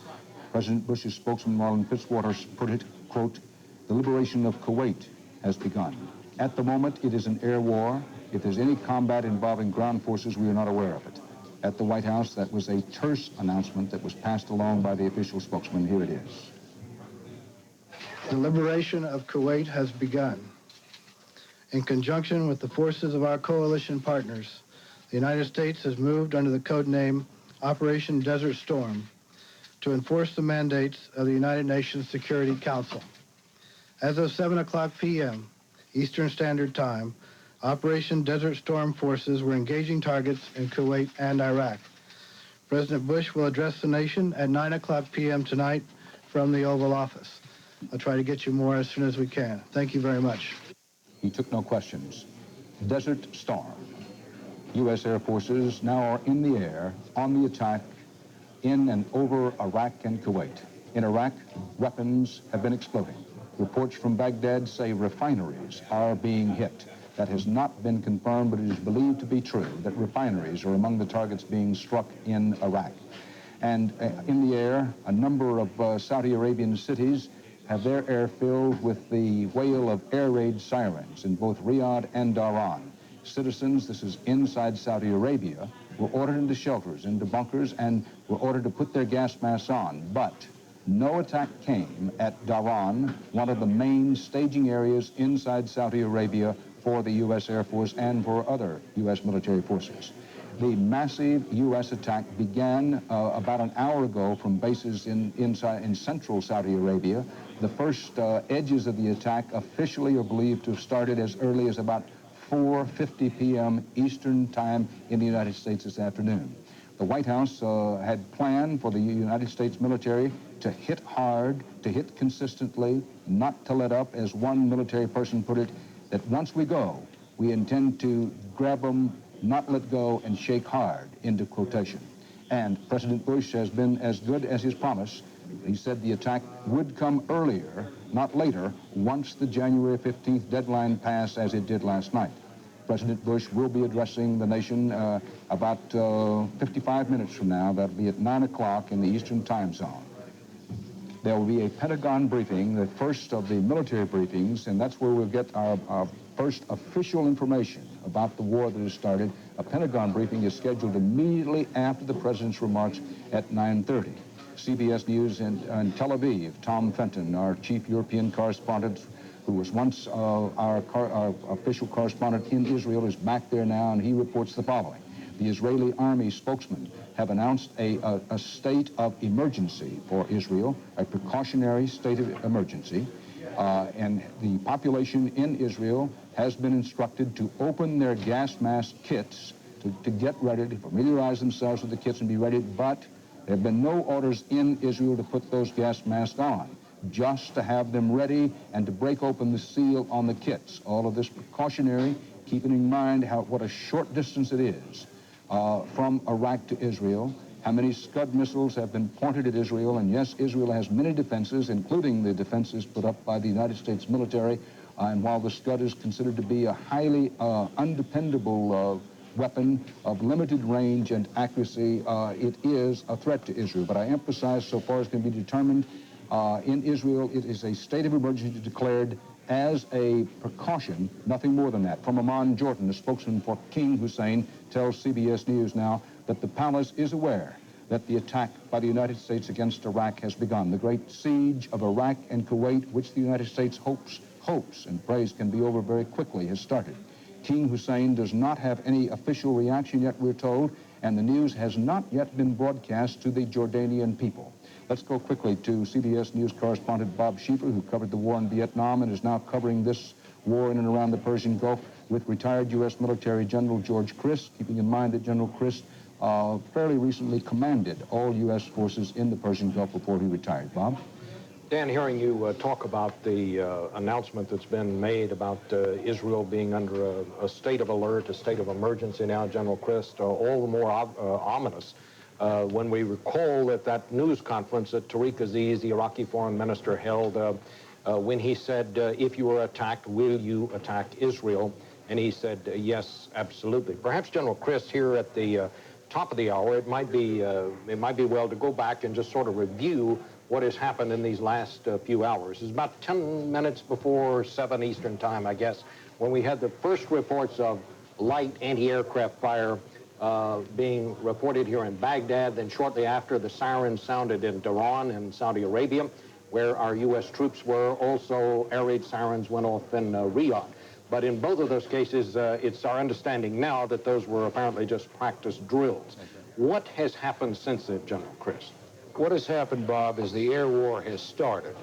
President Bush's spokesman, Marlin Fitzwater, put it, quote, "The liberation of Kuwait has begun. At the moment, it is an air war. If there's any combat involving ground forces, we are not aware of it." At the White House, that was a terse announcement that was passed along by the official spokesman. Here it is. The liberation of Kuwait has begun. In conjunction with the forces of our coalition partners, the United States has moved under the code name Operation Desert Storm to enforce the mandates of the United Nations Security Council. As of 7 o'clock p.m. Eastern Standard Time, Operation Desert Storm forces were engaging targets in Kuwait and Iraq. President Bush will address the nation at 9 o'clock p.m. tonight from the Oval Office. I'll try to get you more as soon as we can. Thank you very much. He took no questions. Desert Storm. U.S. Air Forces now are in the air, on the attack, in and over Iraq and Kuwait. In Iraq, weapons have been exploding. Reports from Baghdad say refineries are being hit. That has not been confirmed, but it is believed to be true that refineries are among the targets being struck in Iraq. And in the air, a number of Saudi Arabian cities have their air filled with the wail of air raid sirens in both Riyadh and Dhahran. Citizens, this is inside Saudi Arabia, were ordered into shelters, into bunkers, and were ordered to put their gas masks on. But no attack came at Dhahran, one of the main staging areas inside Saudi Arabia for the U.S. Air Force and for other U.S. military forces. The massive U.S. attack began about an hour ago from bases in central Saudi Arabia. The first edges of the attack officially are believed to have started as early as about 4:50 p.m. Eastern Time in the United States this afternoon. The White House had planned for the United States military to hit hard, to hit consistently, not to let up, as one military person put it, that once we go, we intend to grab them, not let go, and shake hard, into quotation. And President Bush has been as good as his promise. He said the attack would come earlier, not later, once the January 15th deadline passed, as it did last night. President Bush will be addressing the nation about 55 minutes from now. That'll be at 9 o'clock in the Eastern Time Zone. There will be a Pentagon briefing, the first of the military briefings, and that's where we'll get our first official information about the war that has started. A Pentagon briefing is scheduled immediately after the president's remarks at 9:30. CBS News in Tel Aviv, Tom Fenton, our chief European correspondent, who was once our official correspondent in Israel, is back there now, and he reports the following. The Israeli army spokesman have announced a state of emergency for Israel, a precautionary state of emergency, and the population in Israel has been instructed to open their gas mask kits to get ready, to familiarize themselves with the kits and be ready, but there have been no orders in Israel to put those gas masks on, just to have them ready and to break open the seal on the kits. All of this precautionary, keeping in mind what a short distance it is from Iraq to Israel, how many Scud missiles have been pointed at Israel, and yes, Israel has many defenses, including the defenses put up by the United States military, and while the Scud is considered to be a highly undependable weapon of limited range and accuracy, it is a threat to Israel. But I emphasize, so far as can be determined, in Israel, it is a state of emergency declared as a precaution, nothing more than that. From Amman, Jordan, the spokesman for King Hussein tells CBS News now that the palace is aware that the attack by the United States against Iraq has begun. The great siege of Iraq and Kuwait, which the United States hopes and prays can be over very quickly, has started. King Hussein does not have any official reaction yet, we're told, and the news has not yet been broadcast to the Jordanian people. Let's go quickly to CBS News correspondent Bob Schieffer, who covered the war in Vietnam and is now covering this war in and around the Persian Gulf with retired U.S. military General George Crist, keeping in mind that General Crist fairly recently commanded all U.S. forces in the Persian Gulf before he retired. Bob? Dan, hearing you talk about the announcement that's been made about Israel being under a state of alert, a state of emergency now, General Crist, all the more ominous when we recall that news conference that Tariq Aziz, the Iraqi foreign minister, held when he said, if you are attacked, will you attack Israel? And he said, yes, absolutely. Perhaps General Crist, here at the top of the hour, it might be well to go back and just sort of review what has happened in these last few hours. It's about 10 minutes before 7 Eastern time, I guess, when we had the first reports of light anti-aircraft fire being reported here in Baghdad. Then shortly after, the sirens sounded in Tehran in Saudi Arabia, where our U.S. troops were. Also, air raid sirens went off in Riyadh. But in both of those cases, it's our understanding now that those were apparently just practice drills. What has happened since then, General Crist? What has happened, Bob, is the air war has started.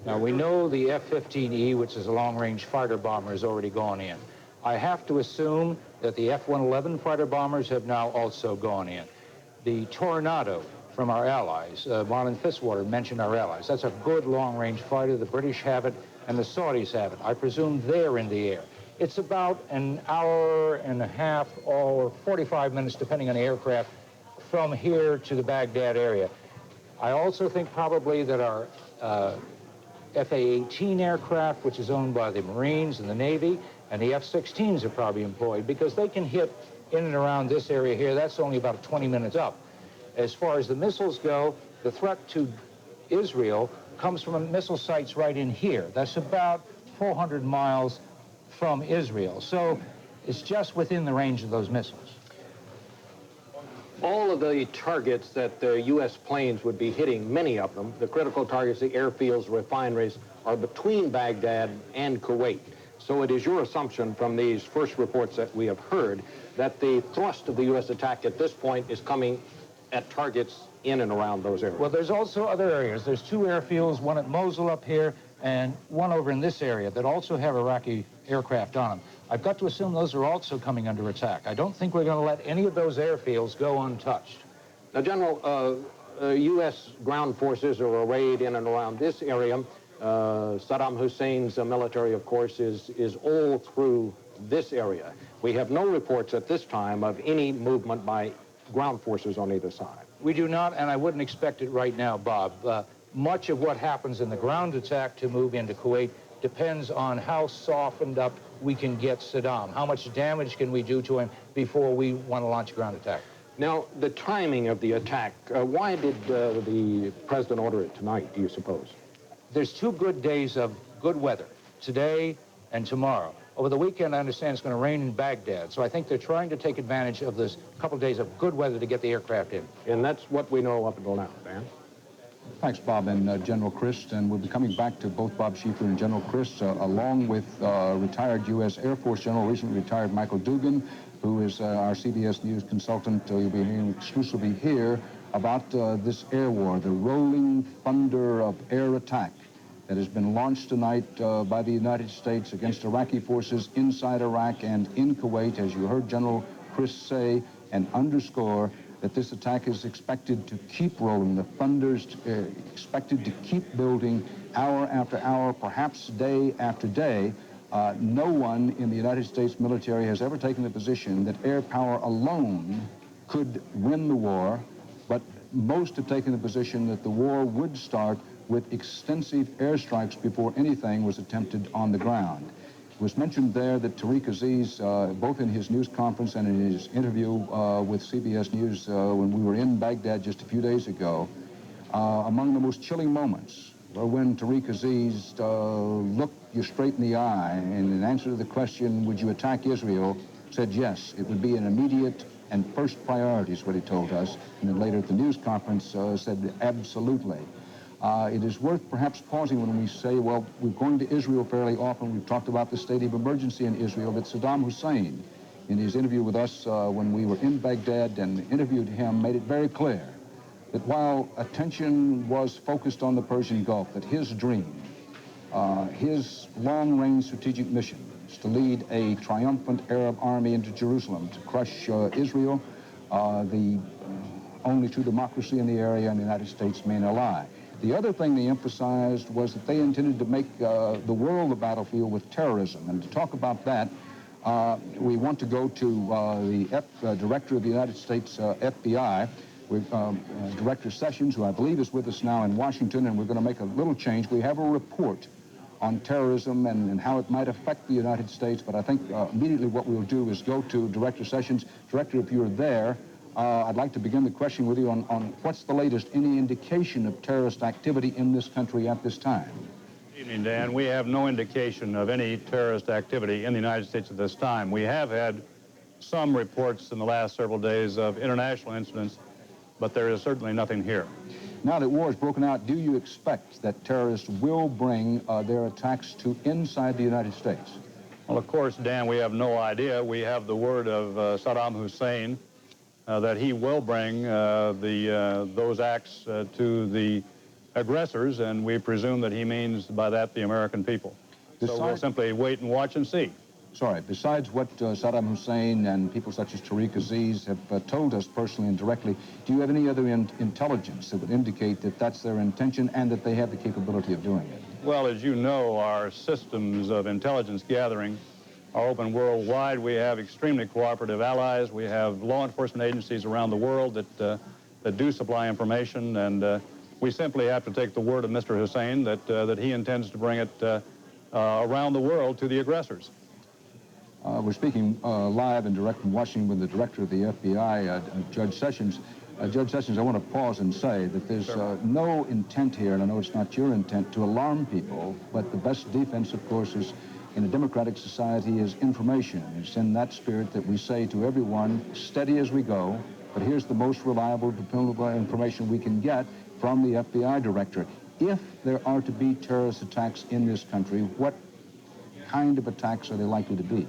Now, we know the F-15E, which is a long-range fighter bomber, has already gone in. I have to assume that the F-111 fighter bombers have now also gone in. The Tornado from our allies, Marlon Fitzwater mentioned our allies. That's a good long-range fighter. The British have it, and the Saudis have it. I presume they're in the air. It's about an hour and a half or 45 minutes, depending on the aircraft, from here to the Baghdad area. I also think probably that our F-A-18 aircraft, which is owned by the Marines and the Navy, and the F-16s are probably employed because they can hit in and around this area here. That's only about 20 minutes up. As far as the missiles go, the threat to Israel comes from missile sites right in here. That's about 400 miles from Israel. So it's just within the range of those missiles. All of the targets that the U.S. planes would be hitting, many of them, the critical targets, the airfields, refineries, are between Baghdad and Kuwait. So it is your assumption from these first reports that we have heard that the thrust of the U.S. attack at this point is coming at targets in and around those areas. Well, there's also other areas. There's two airfields, one at Mosul up here and one over in this area that also have Iraqi aircraft on them. I've got to assume those are also coming under attack. I don't think we're going to let any of those airfields go untouched. Now, General, U.S. ground forces are arrayed in and around this area. Saddam Hussein's military, of course, is all through this area. We have no reports at this time of any movement by ground forces on either side. We do not, and I wouldn't expect it right now, Bob. Much of what happens in the ground attack to move into Kuwait depends on how softened up we can get Saddam. How much damage can we do to him before we want to launch a ground attack? Now, the timing of the attack, why did the president order it tonight, do you suppose? There's 2 good days of good weather, today and tomorrow. Over the weekend, I understand it's going to rain in Baghdad, so I think they're trying to take advantage of this couple of days of good weather to get the aircraft in. And that's what we know up until now, Dan. Thanks, Bob and General Christ. And we'll be coming back to both Bob Schieffer and General Christ, along with retired U.S. Air Force General, recently retired Michael Dugan, who is our CBS News consultant. You'll be hearing exclusively here about this air war, the rolling thunder of air attack that has been launched tonight by the United States against Iraqi forces inside Iraq and in Kuwait, as you heard General Christ say and underscore, that this attack is expected to keep rolling. The thunder's expected to keep building hour after hour, perhaps day after day. No one in the United States military has ever taken the position that air power alone could win the war, but most have taken the position that the war would start with extensive airstrikes before anything was attempted on the ground. It was mentioned there that Tariq Aziz, both in his news conference and in his interview with CBS News when we were in Baghdad just a few days ago, among the most chilling moments were when Tariq Aziz looked you straight in the eye and in answer to the question, would you attack Israel, said yes, it would be an immediate and first priority is what he told us. And then later at the news conference said absolutely. It is worth perhaps pausing when we say, well, we're going to Israel fairly often. We've talked about the state of emergency in Israel, that Saddam Hussein, in his interview with us when we were in Baghdad and interviewed him, made it very clear that while attention was focused on the Persian Gulf, that his dream, his long-range strategic mission is to lead a triumphant Arab army into Jerusalem to crush Israel, the only true democracy in the area and the United States' main ally. The other thing they emphasized was that they intended to make the world a battlefield with terrorism. And to talk about that, we want to go to the Director of the United States FBI, Director Sessions, who I believe is with us now in Washington, and we're going to make a little change. We have a report on terrorism and how it might affect the United States, but I think immediately what we'll do is go to Director Sessions. Director, if you're there, I'd like to begin the question with you on what's the latest, any indication of terrorist activity in this country at this time? Good evening, Dan. We have no indication of any terrorist activity in the United States at this time. We have had some reports in the last several days of international incidents, but there is certainly nothing here. Now that war has broken out, do you expect that terrorists will bring their attacks to inside the United States? Well, of course, Dan, we have no idea. We have the word of Saddam Hussein that he will bring those acts to the aggressors, and we presume that he means by that the American people. So we'll simply wait and watch and see. Sorry, besides what Saddam Hussein and people such as Tariq Aziz have told us personally and directly, do you have any other intelligence that would indicate that that's their intention and that they have the capability of doing it? Well, as you know, our systems of intelligence gathering are open worldwide. We have extremely cooperative allies. We have law enforcement agencies around the world that do supply information, and we simply have to take the word of Mr. Hussein that he intends to bring it around the world to the aggressors. We're speaking live and direct from Washington with the Director of the FBI, Judge Sessions. Judge Sessions, I want to pause and say that there's no intent here, and I know it's not your intent, to alarm people, but the best defense, of course, is in a democratic society is information. It's in that spirit that we say to everyone, steady as we go, but here's the most reliable, dependable information we can get from the FBI Director. If there are to be terrorist attacks in this country, what kind of attacks are they likely to be?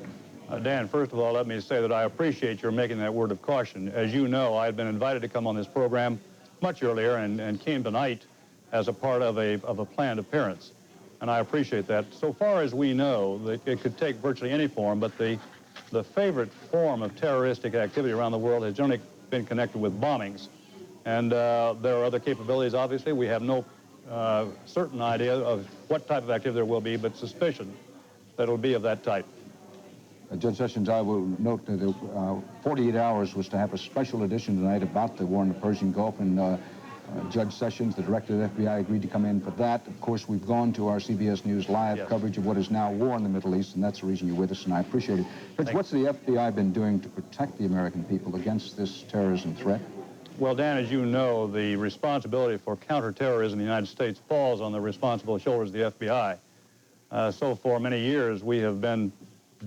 Dan, first of all, let me say that I appreciate your making that word of caution. As you know, I had been invited to come on this program much earlier and came tonight as a part of a planned appearance. And I appreciate that. So far as we know, it could take virtually any form, but the favorite form of terroristic activity around the world has generally been connected with bombings. And there are other capabilities, obviously. We have no certain idea of what type of activity there will be, but suspicion that it will be of that type. Judge Sessions, I will note that 48 Hours was to have a special edition tonight about the war in the Persian Gulf, and Judge Sessions, the director of the FBI, agreed to come in for that. Of course, we've gone to our CBS News live coverage of what is now war in the Middle East, and that's the reason you're with us, and I appreciate it. But what's the FBI been doing to protect the American people against this terrorism threat? Well, Dan, as you know, the responsibility for counterterrorism in the United States falls on the responsible shoulders of the FBI. So for many years, we have been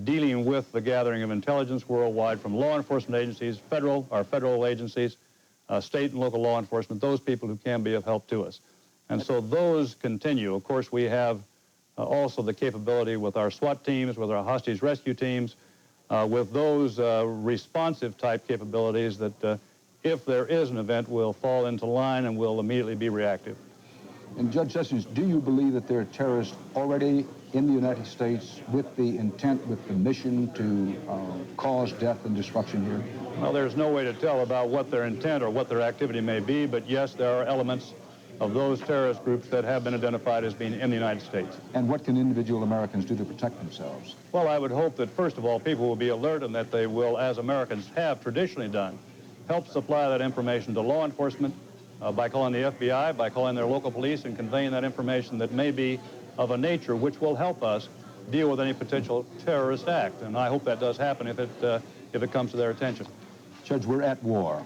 dealing with the gathering of intelligence worldwide from law enforcement agencies, our federal agencies, state and local law enforcement, those people who can be of help to us. And so those continue. Of course, we have also the capability with our SWAT teams, with our hostage rescue teams, with those responsive type capabilities that if there is an event, we'll fall into line and we'll immediately be reactive. And Judge Sessions, do you believe that there are terrorists already in the United States with the intent, with the mission to cause death and destruction here? Well, there's no way to tell about what their intent or what their activity may be, but yes, there are elements of those terrorist groups that have been identified as being in the United States. And what can individual Americans do to protect themselves? Well, I would hope that, first of all, people will be alert and that they will, as Americans have traditionally done, help supply that information to law enforcement by calling the FBI, by calling their local police and conveying that information that may be of a nature which will help us deal with any potential terrorist act. And I hope that does happen if it comes to their attention. Judge, we're at war.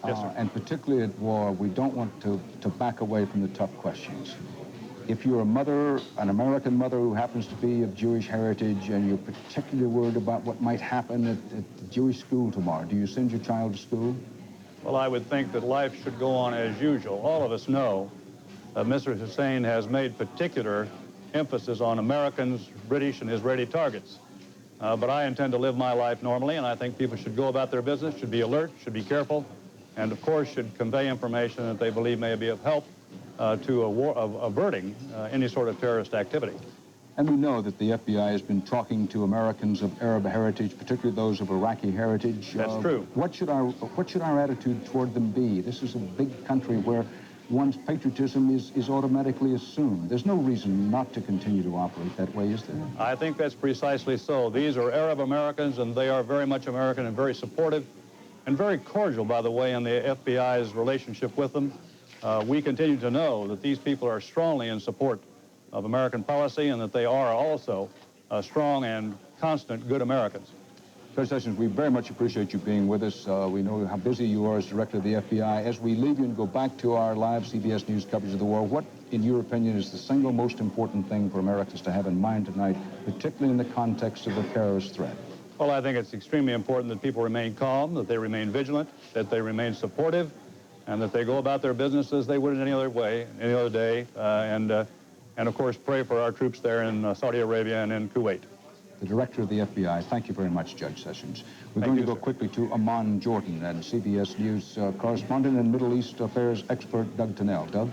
Yes, sir. And particularly at war, we don't want to back away from the tough questions. If you're a mother, an American mother who happens to be of Jewish heritage, and you're particularly worried about what might happen at the Jewish school tomorrow, do you send your child to school? Well, I would think that life should go on as usual. All of us know that Mr. Hussein has made particular emphasis on Americans, British, and Israeli targets. But I intend to live my life normally, and I think people should go about their business, should be alert, should be careful, and of course should convey information that they believe may be of help to averting any sort of terrorist activity. And we know that the FBI has been talking to Americans of Arab heritage, particularly those of Iraqi heritage. That's true. What should our attitude toward them be? This is a big country where one's patriotism is automatically assumed. There's no reason not to continue to operate that way, is there? I think that's precisely so. These are Arab Americans, and they are very much American and very supportive and very cordial, by the way, in the FBI's relationship with them. We continue to know that these people are strongly in support of American policy and that they are also strong and constant good Americans. Judge Sessions, we very much appreciate you being with us. We know how busy you are as director of the FBI. As we leave you and go back to our live CBS News coverage of the war, what, in your opinion, is the single most important thing for Americans to have in mind tonight, particularly in the context of the terrorist threat? Well, I think it's extremely important that people remain calm, that they remain vigilant, that they remain supportive, and that they go about their business as they would in any other way, any other day, and of course, pray for our troops there in Saudi Arabia and in Kuwait. The director of the FBI, thank you very much, Judge Sessions. We're going to go quickly to Amman Jordan and CBS News correspondent and Middle East affairs expert Doug Tennell. Doug?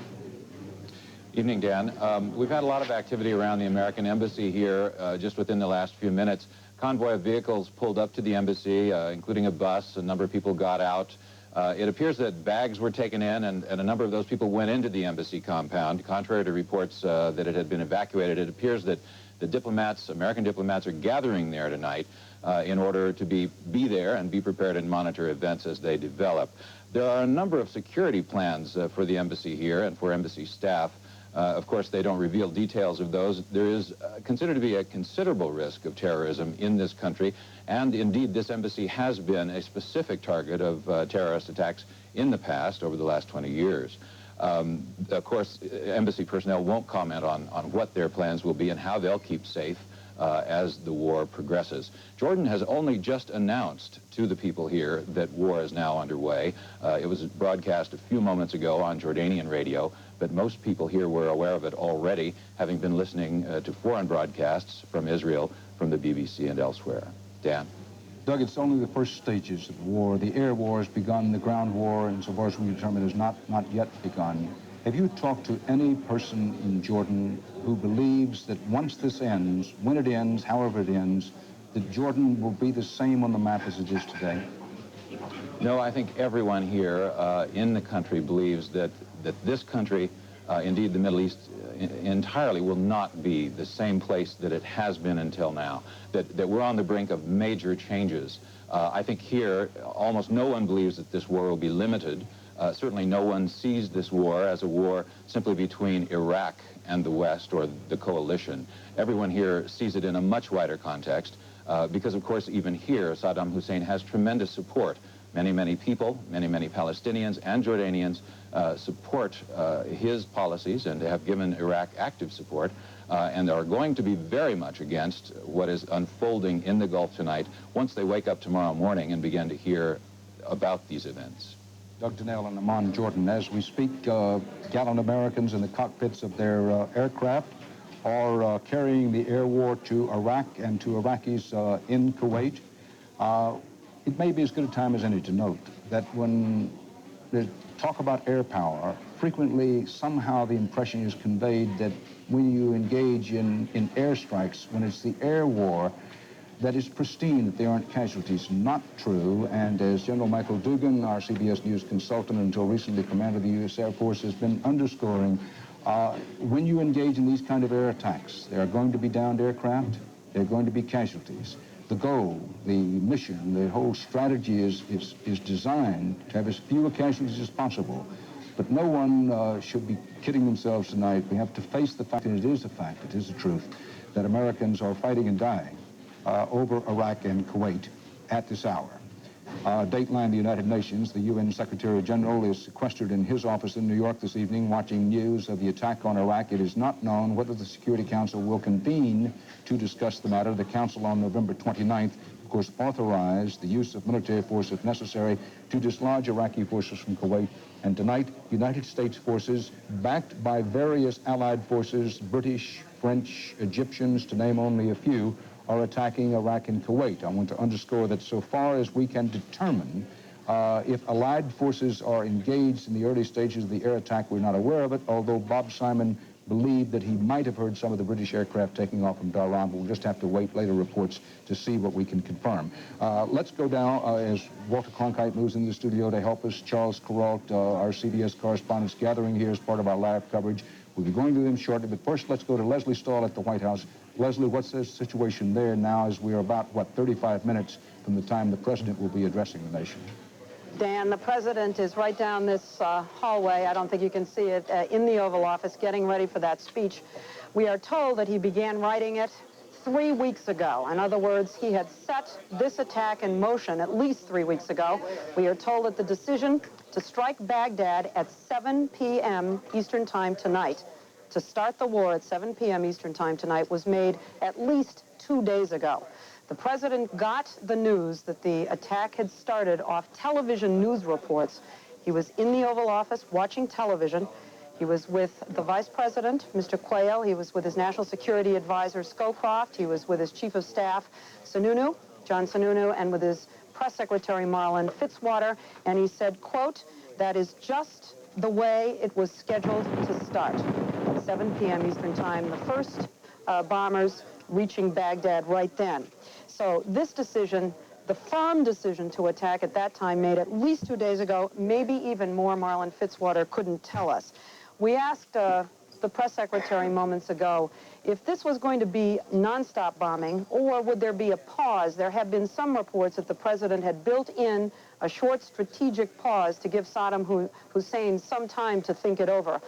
Evening, Dan. We've had a lot of activity around the American embassy here just within the last few minutes. Convoy of vehicles pulled up to the embassy, including a bus. A number of people got out. It appears that bags were taken in, and a number of those people went into the embassy compound. Contrary to reports that it had been evacuated, it appears that the diplomats, American diplomats, are gathering there tonight in order to be there and be prepared and monitor events as they develop. There are a number of security plans for the embassy here and for embassy staff. Of course, they don't reveal details of those. There is considered to be a considerable risk of terrorism in this country, and indeed this embassy has been a specific target of terrorist attacks in the past over the last 20 years. Of course, embassy personnel won't comment on what their plans will be and how they'll keep safe as the war progresses. Jordan has only just announced to the people here that war is now underway. It was broadcast a few moments ago on Jordanian radio, but most people here were aware of it already, having been listening to foreign broadcasts from Israel, from the BBC and elsewhere. Dan? Doug, it's only the first stages of the war. The air war has begun, the ground war, and so far as we determine, has not yet begun. Have you talked to any person in Jordan who believes that once this ends, when it ends, however it ends, that Jordan will be the same on the map as it is today? No, I think everyone here in the country believes that this country, indeed the Middle East entirely, will not be the same place that it has been until now, that we're on the brink of major changes. I think here almost no one believes that this war will be limited Certainly no one sees this war as a war simply between Iraq and the West or the coalition. Everyone here sees it in a much wider context because, of course, even here, Saddam Hussein has tremendous support. Many people, many Palestinians and Jordanians support his policies and have given Iraq active support and are going to be very much against what is unfolding in the Gulf tonight once they wake up tomorrow morning and begin to hear about these events. Doug Donnell and Amman Jordan, as we speak, gallant Americans in the cockpits of their aircraft are carrying the air war to Iraq and to Iraqis in Kuwait. It may be as good a time as any to note that when they talk about air power, frequently somehow the impression is conveyed that when you engage in airstrikes, when it's the air war, that is pristine, that there aren't casualties. Not true, and as General Michael Dugan, our CBS News consultant, until recently commander of the U.S. Air Force, has been underscoring, when you engage in these kind of air attacks, there are going to be downed aircraft, there are going to be casualties. The goal, the mission, the whole strategy is designed to have as few casualties as possible. But no one should be kidding themselves tonight. We have to face the fact, and it is a fact, it is the truth, that Americans are fighting and dying over Iraq and Kuwait at this hour. Dateline, the United Nations, the UN Secretary General is sequestered in his office in New York this evening watching news of the attack on Iraq. It is not known whether the Security Council will convene to discuss the matter. The Council on November 29th, of course, authorized the use of military force if necessary to dislodge Iraqi forces from Kuwait. And tonight, United States forces, backed by various allied forces, British, French, Egyptians, to name only a few, are attacking Iraq and Kuwait. I want to underscore that so far as we can determine if Allied forces are engaged in the early stages of the air attack, we're not aware of it, although Bob Simon believed that he might have heard some of the British aircraft taking off from Dhahran, but we'll just have to wait later reports to see what we can confirm. Let's go down as Walter Cronkite moves into the studio to help us. Charles Kuralt, our CBS correspondent, gathering here as part of our live coverage. We'll be going to them shortly, but first let's go to Lesley Stahl at the White House. Lesley, what's the situation there now as we're about, 35 minutes from the time the president will be addressing the nation? Dan, the president is right down this hallway. I don't think you can see it, in the Oval Office, getting ready for that speech. We are told that he began writing it 3 weeks ago. In other words, he had set this attack in motion at least 3 weeks ago. We are told that the decision to strike Baghdad at 7 p.m. Eastern Time tonight, to start the war at 7 p.m. Eastern Time tonight, was made at least 2 days ago. The president got the news that the attack had started off television news reports. He was in the Oval Office watching television. He was with the vice president, Mr. Quayle. He was with his national security advisor, Scowcroft. He was with his chief of staff, Sununu, John Sununu, and with his press secretary, Marlin Fitzwater. And he said, quote, "That is just the way it was scheduled to start." At 7 p.m. Eastern Time, the first bombers reaching Baghdad right then. So this decision, the firm decision to attack at that time, made at least 2 days ago, maybe even more. Marlin Fitzwater couldn't tell us. We asked the press secretary moments ago if this was going to be nonstop bombing or would there be a pause. There have been some reports that the president had built in a short strategic pause to give Saddam Hussein some time to think it over.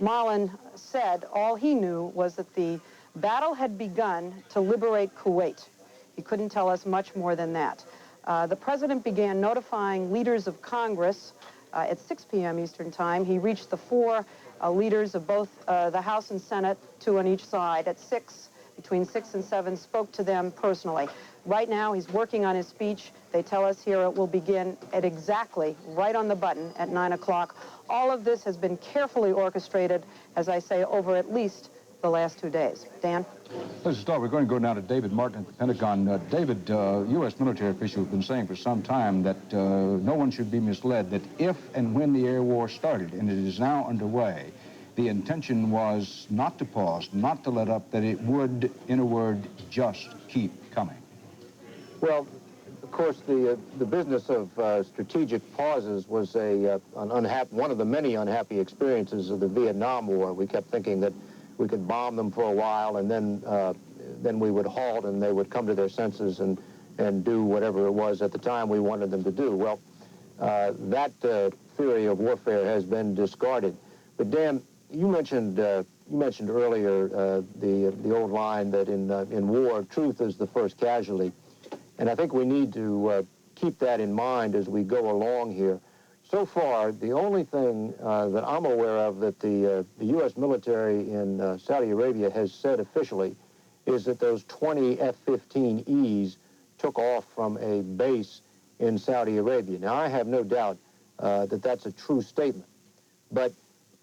Marlin said all he knew was that the battle had begun to liberate Kuwait. He couldn't tell us much more than that. The president began notifying leaders of Congress at 6 p.m. Eastern Time. He reached the four leaders of both the House and Senate, 2 on each side. At 6, between 6 and 7, spoke to them personally. Right now, he's working on his speech. They tell us here it will begin at exactly right on the button at 9 o'clock. All of this has been carefully orchestrated, as I say, over at least the last 2 days. Dan? Let's start. We're going to go now to David Martin at the Pentagon. David, U.S. military officials have been saying for some time that no one should be misled, that if and when the air war started, and it is now underway, the intention was not to pause, not to let up, that it would, in a word, just keep coming. Well, of course, the business of strategic pauses was one of the many unhappy experiences of the Vietnam War. We kept thinking that we could bomb them for a while, and then we would halt, and they would come to their senses and do whatever it was at the time we wanted them to do. Well, that theory of warfare has been discarded. But Dan, you mentioned earlier the old line that in war, truth is the first casualty. And I think we need to keep that in mind as we go along here. So far, the only thing that I'm aware of that the U.S. military in Saudi Arabia has said officially is that those 20 F-15Es took off from a base in Saudi Arabia. Now, I have no doubt that that's a true statement. But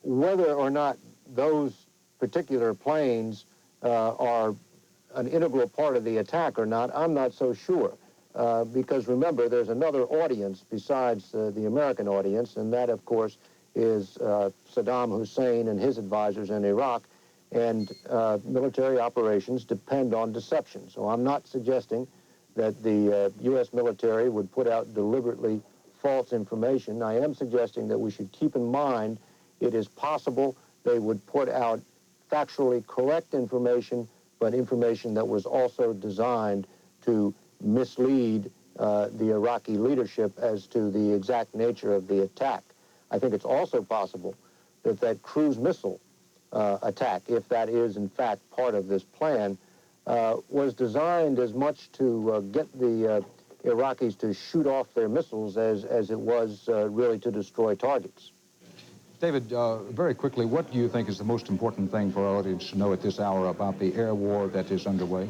whether or not those particular planes are an integral part of the attack or not, I'm not so sure. Because remember, there's another audience besides the American audience, and that, of course, is Saddam Hussein and his advisors in Iraq, and military operations depend on deception. So I'm not suggesting that the U.S. military would put out deliberately false information. I am suggesting that we should keep in mind it is possible they would put out factually correct information, but information that was also designed to mislead the Iraqi leadership as to the exact nature of the attack. I think it's also possible that that cruise missile attack, if that is in fact part of this plan, was designed as much to get the Iraqis to shoot off their missiles as it was really to destroy targets. David, very quickly, what do you think is the most important thing for our audience to know at this hour about the air war that is underway?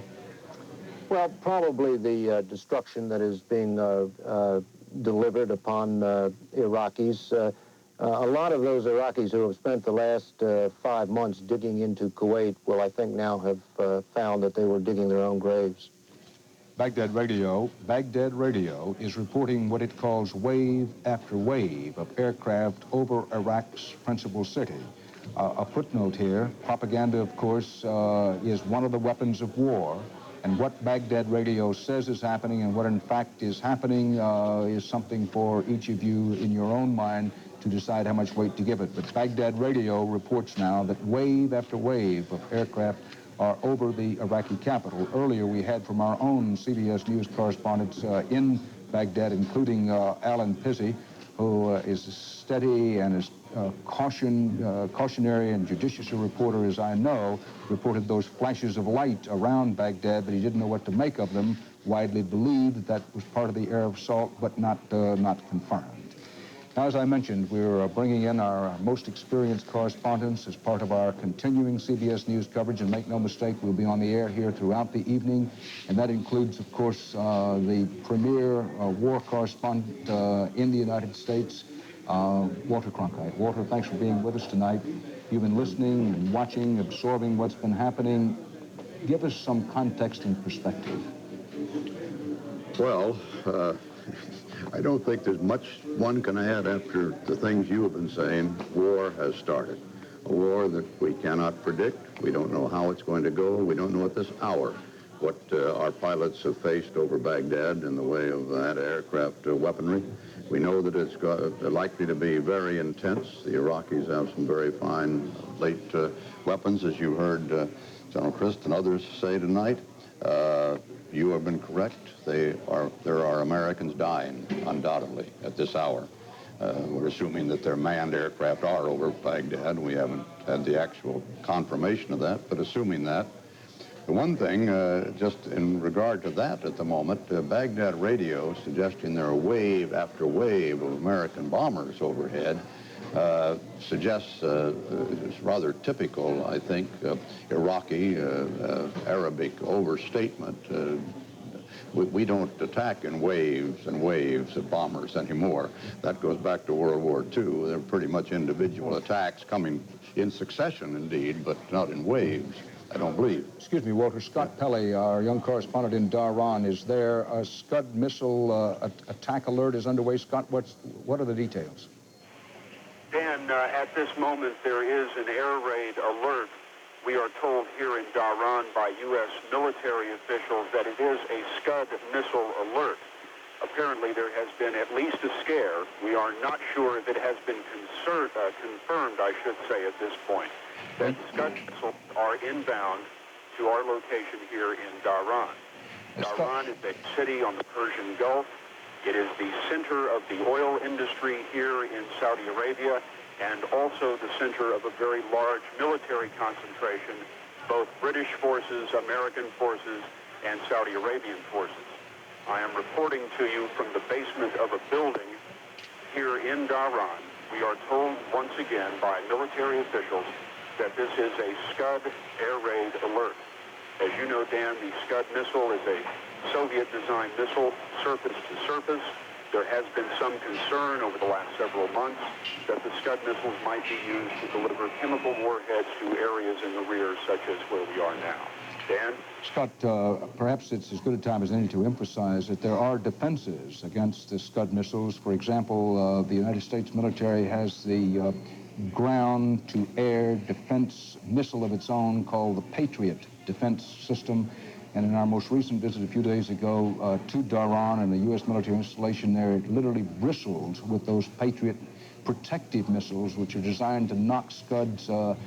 Well, probably the destruction that is being delivered upon Iraqis. A lot of those Iraqis who have spent the last 5 months digging into Kuwait will, I think, now have found that they were digging their own graves. Baghdad Radio is reporting what it calls wave after wave of aircraft over Iraq's principal city. A footnote here, propaganda, of course, is one of the weapons of war. And what Baghdad Radio says is happening and what in fact is happening is something for each of you in your own mind to decide how much weight to give it. But Baghdad Radio reports now that wave after wave of aircraft are over the Iraqi capital. Earlier we had from our own CBS News correspondents in Baghdad, including Alan Pizzi, who is steady and as cautionary and judicious a reporter as I know, reported those flashes of light around Baghdad, but he didn't know what to make of them. Widely believed that that was part of the air assault, but not confirmed. Now, as I mentioned, we're bringing in our most experienced correspondents as part of our continuing CBS News coverage, and make no mistake, we'll be on the air here throughout the evening, and that includes, of course, the premier war correspondent in the United States, Walter Cronkite. Walter, thanks for being with us tonight. You've been listening and watching, absorbing what's been happening. Give us some context and perspective. Well, I don't think there's much one can add after the things you have been saying. War has started. A war that we cannot predict. We don't know how it's going to go. We don't know at this hour what our pilots have faced over Baghdad in the way of anti-aircraft weaponry. We know that it's likely to be very intense. The Iraqis have some very fine late weapons, as you heard General Christ and others say tonight. You have been correct. There are Americans dying, undoubtedly, at this hour. We're assuming that their manned aircraft are over Baghdad. We haven't had the actual confirmation of that, but assuming that. The one thing, just in regard to that at the moment, Baghdad Radio suggesting there are wave after wave of American bombers overhead suggests, it's rather typical, I think, Iraqi, Arabic overstatement. We don't attack in waves and waves of bombers anymore. That goes back to World War II. They're pretty much individual attacks coming in succession, indeed, but not in waves, I don't believe. Excuse me, Walter. Scott Pelley, our young correspondent in Dhahran, is there a Scud missile attack alert is underway? Scott, what are the details? Dan, at this moment, there is an air raid alert. We are told here in Dhahran by U.S. military officials that it is a Scud missile alert. Apparently, there has been at least a scare. We are not sure if it has been confirmed, I should say, at this point, that Scud missiles are inbound to our location here in Dhahran. Dhahran is a city on the Persian Gulf. It is the center of the oil industry here in Saudi Arabia, and also the center of a very large military concentration, both British forces, American forces, and Saudi Arabian forces. I am reporting to you from the basement of a building here in Dhahran. We are told once again by military officials that this is a Scud air raid alert. As you know, Dan, the Scud missile is a Soviet-designed missile, surface to surface. There has been some concern over the last several months that the Scud missiles might be used to deliver chemical warheads to areas in the rear, such as where we are now. Dan? Scott, perhaps it's as good a time as any to emphasize that there are defenses against the Scud missiles. For example, the United States military has the ground-to-air defense missile of its own called the Patriot defense system. And in our most recent visit a few days ago to Dhahran and the U.S. military installation there, it literally bristled with those Patriot protective missiles, which are designed to knock Scuds out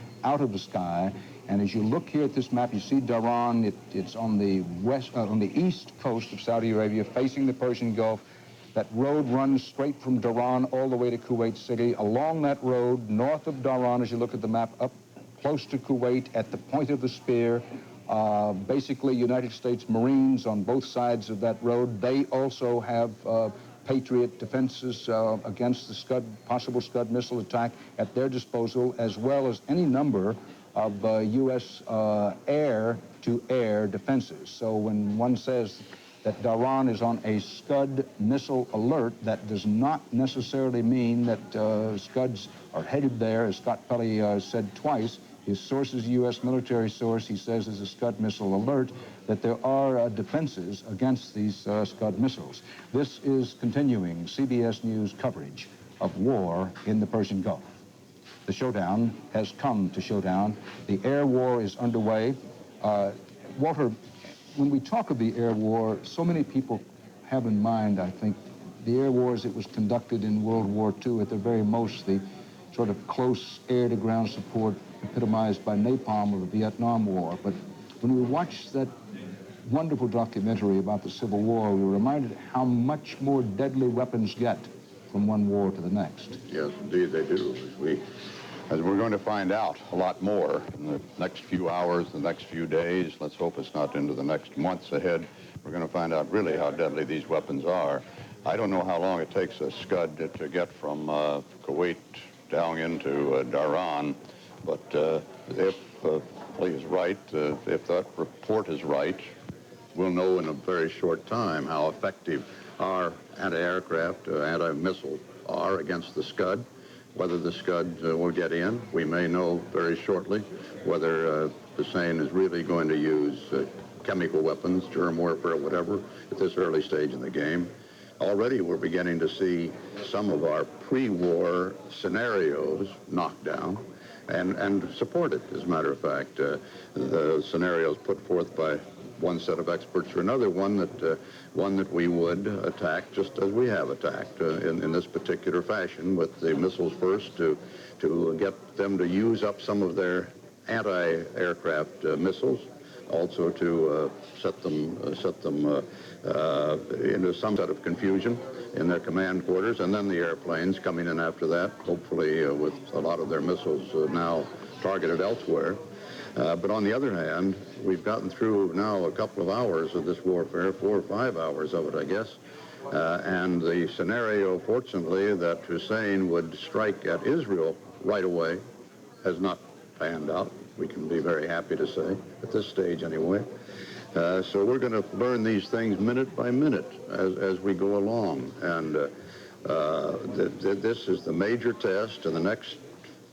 of the sky. And as you look here at this map, you see Dhahran. It's on the on the east coast of Saudi Arabia, facing the Persian Gulf. That road runs straight from Dhahran all the way to Kuwait City. Along that road, north of Dhahran, as you look at the map, up close to Kuwait, at the point of the spear, basically United States Marines on both sides of that road. They also have Patriot defenses against the Scud, possible Scud missile attack at their disposal, as well as any number of U.S. air-to-air defenses. So when one says that Dhahran is on a Scud missile alert, that does not necessarily mean that Scuds are headed there, as Scott Pelley said twice. His source is a U.S. military source. He says there's a Scud missile alert, that there are defenses against these Scud missiles. This is continuing CBS News coverage of war in the Persian Gulf. The showdown has come to showdown. The air war is underway. Walter, when we talk of the air war, so many people have in mind, I think, the air war as it was conducted in World War II, at the very most, the sort of close air-to-ground support epitomized by napalm of the Vietnam War. But when we watched that wonderful documentary about the Civil War, we were reminded how much more deadly weapons get from one war to the next. Yes, indeed they do. As we're going to find out a lot more in the next few hours, the next few days, let's hope it's not into the next months ahead, we're going to find out really how deadly these weapons are. I don't know how long it takes a Scud to get from Kuwait down into Dhahran, but if Lee is right, if that report is right, we'll know in a very short time how effective our anti-aircraft, anti-missile are against the Scud. Whether the Scud will get in, we may know very shortly. Whether Hussein is really going to use chemical weapons, germ warfare, whatever, at this early stage in the game. Already we're beginning to see some of our pre-war scenarios knocked down and supported, as a matter of fact. The scenarios put forth by one set of experts or another, one that we would attack just as we have attacked in this particular fashion, with the missiles first to get them to use up some of their anti-aircraft missiles, also to set them into some sort of confusion in their command quarters, and then the airplanes coming in after that, hopefully with a lot of their missiles now targeted elsewhere. But on the other hand, we've gotten through now a couple of hours of this warfare, 4 or 5 hours of it, I guess. And the scenario, fortunately, that Hussein would strike at Israel right away has not panned out. We can be very happy to say, at this stage anyway. So we're going to learn these things minute by minute as we go along. And this is the major test in the next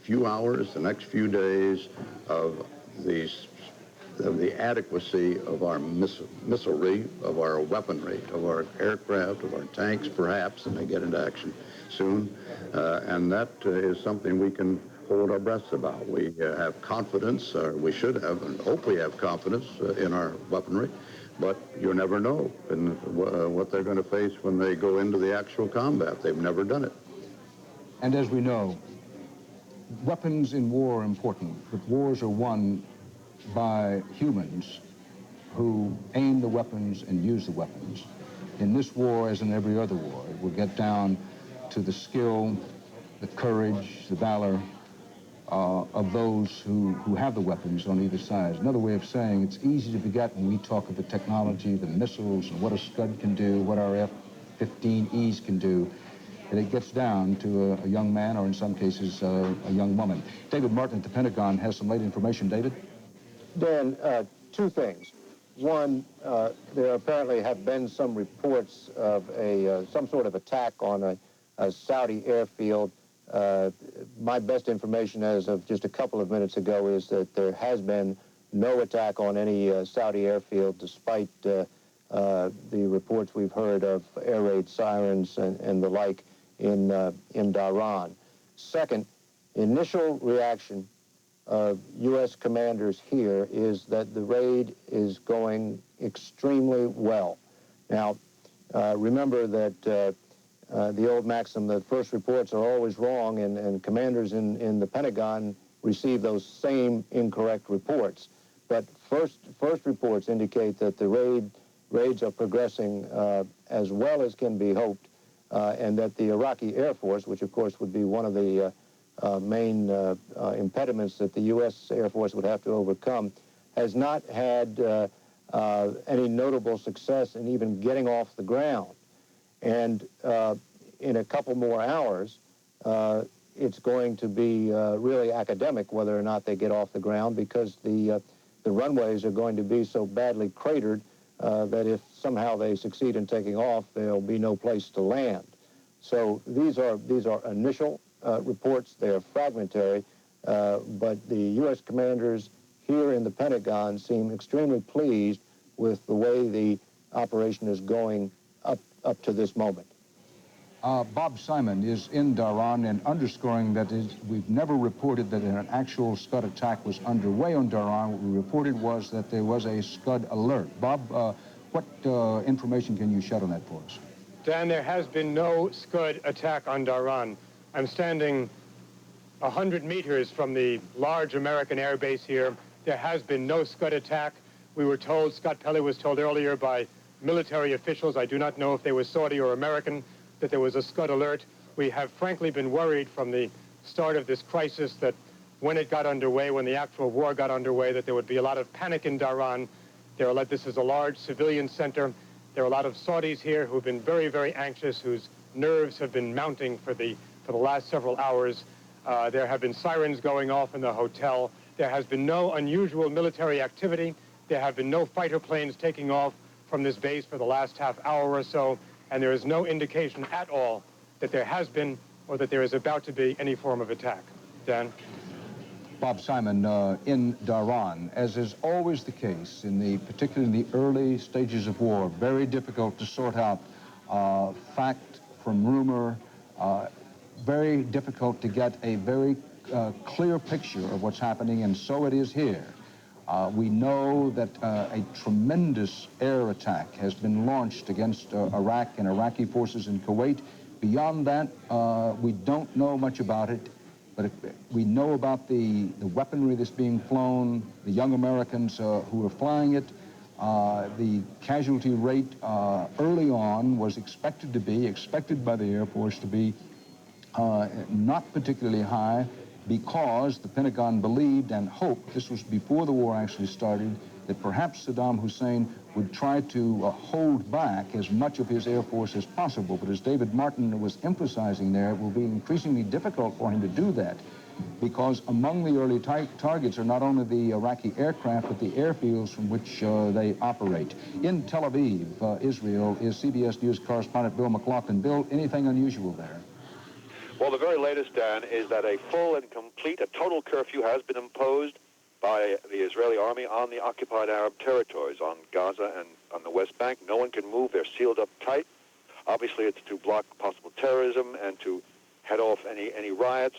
few hours, the next few days, of the adequacy of our missilery, of our weaponry, of our aircraft, of our tanks, perhaps, and they get into action soon. And that is something we can hold our breaths about. We have confidence, or we should have, and hope we have confidence in our weaponry, but you never know in what they're going to face when they go into the actual combat. They've never done it. And as we know, weapons in war are important, but wars are won by humans who aim the weapons and use the weapons. in this war as in every other war. It will get down to the skill, the courage, the valor of those who have the weapons on either side. Another way of saying it's easy to forget when we talk of the technology, the missiles, and what a Scud can do, what our F-15Es can do, and it gets down to a young man, or in some cases, a young woman. David Martin at the Pentagon has some late information. David? Dan, two things. One, there apparently have been some reports of some sort of attack on a Saudi airfield. My best information as of just a couple of minutes ago is that there has been no attack on any Saudi airfield, despite the reports we've heard of air raid sirens and the like in Dhahran. Second, initial reaction of U.S. commanders here is that the raid is going extremely well. Now, remember that the old maxim that first reports are always wrong, and commanders in the Pentagon receive those same incorrect reports. But first reports indicate that the raids are progressing as well as can be hoped, and that the Iraqi Air Force, which of course would be one of the main impediments that the U.S. Air Force would have to overcome, has not had any notable success in even getting off the ground. And in a couple more hours, it's going to be really academic whether or not they get off the ground, because the runways are going to be so badly cratered that if somehow they succeed in taking off, there'll be no place to land. So these are initial reports. They are fragmentary, but the U.S. commanders here in the Pentagon seem extremely pleased with the way the operation is going up to this moment. Bob Simon is in Dhahran and underscoring that we've never reported that an actual Scud attack was underway on Dhahran. What we reported was that there was a Scud alert. Bob, what information can you shed on that for us? Dan, there has been no Scud attack on Dhahran. I'm standing 100 meters from the large American air base here. There has been no Scud attack. We were told, Scott Pelley was told earlier by military officials, I do not know if they were Saudi or American, that there was a Scud alert. We have frankly been worried from the start of this crisis that when it got underway, when the actual war got underway, that there would be a lot of panic in Dhahran. This is a large civilian center. There are a lot of Saudis here who've been very, very anxious, whose nerves have been mounting for the last several hours. There have been sirens going off in the hotel. There has been no unusual military activity. There have been no fighter planes taking off from this base for the last half hour or so, and there is no indication at all that there has been or that there is about to be any form of attack. Dan? Bob Simon, in Dhahran, as is always the case, particularly in the early stages of war, very difficult to sort out fact from rumor, very difficult to get a very clear picture of what's happening, and so it is here. We know that a tremendous air attack has been launched against Iraq and Iraqi forces in Kuwait. Beyond that, we don't know much about it, but we know about the weaponry that's being flown, the young Americans who are flying it. The casualty rate early on was expected by the Air Force to be not particularly high, because the Pentagon believed and hoped, this was before the war actually started, that perhaps Saddam Hussein would try to hold back as much of his Air Force as possible. But as David Martin was emphasizing there, it will be increasingly difficult for him to do that, because among the early targets are not only the Iraqi aircraft, but the airfields from which they operate. In Tel Aviv, Israel, is CBS News correspondent Bill McLaughlin. Bill, anything unusual there? Well, the very latest, Dan, is that a full and complete, a total curfew has been imposed by the Israeli army on the occupied Arab territories, on Gaza and on the West Bank. No one can move. They're sealed up tight. Obviously, it's to block possible terrorism and to head off any riots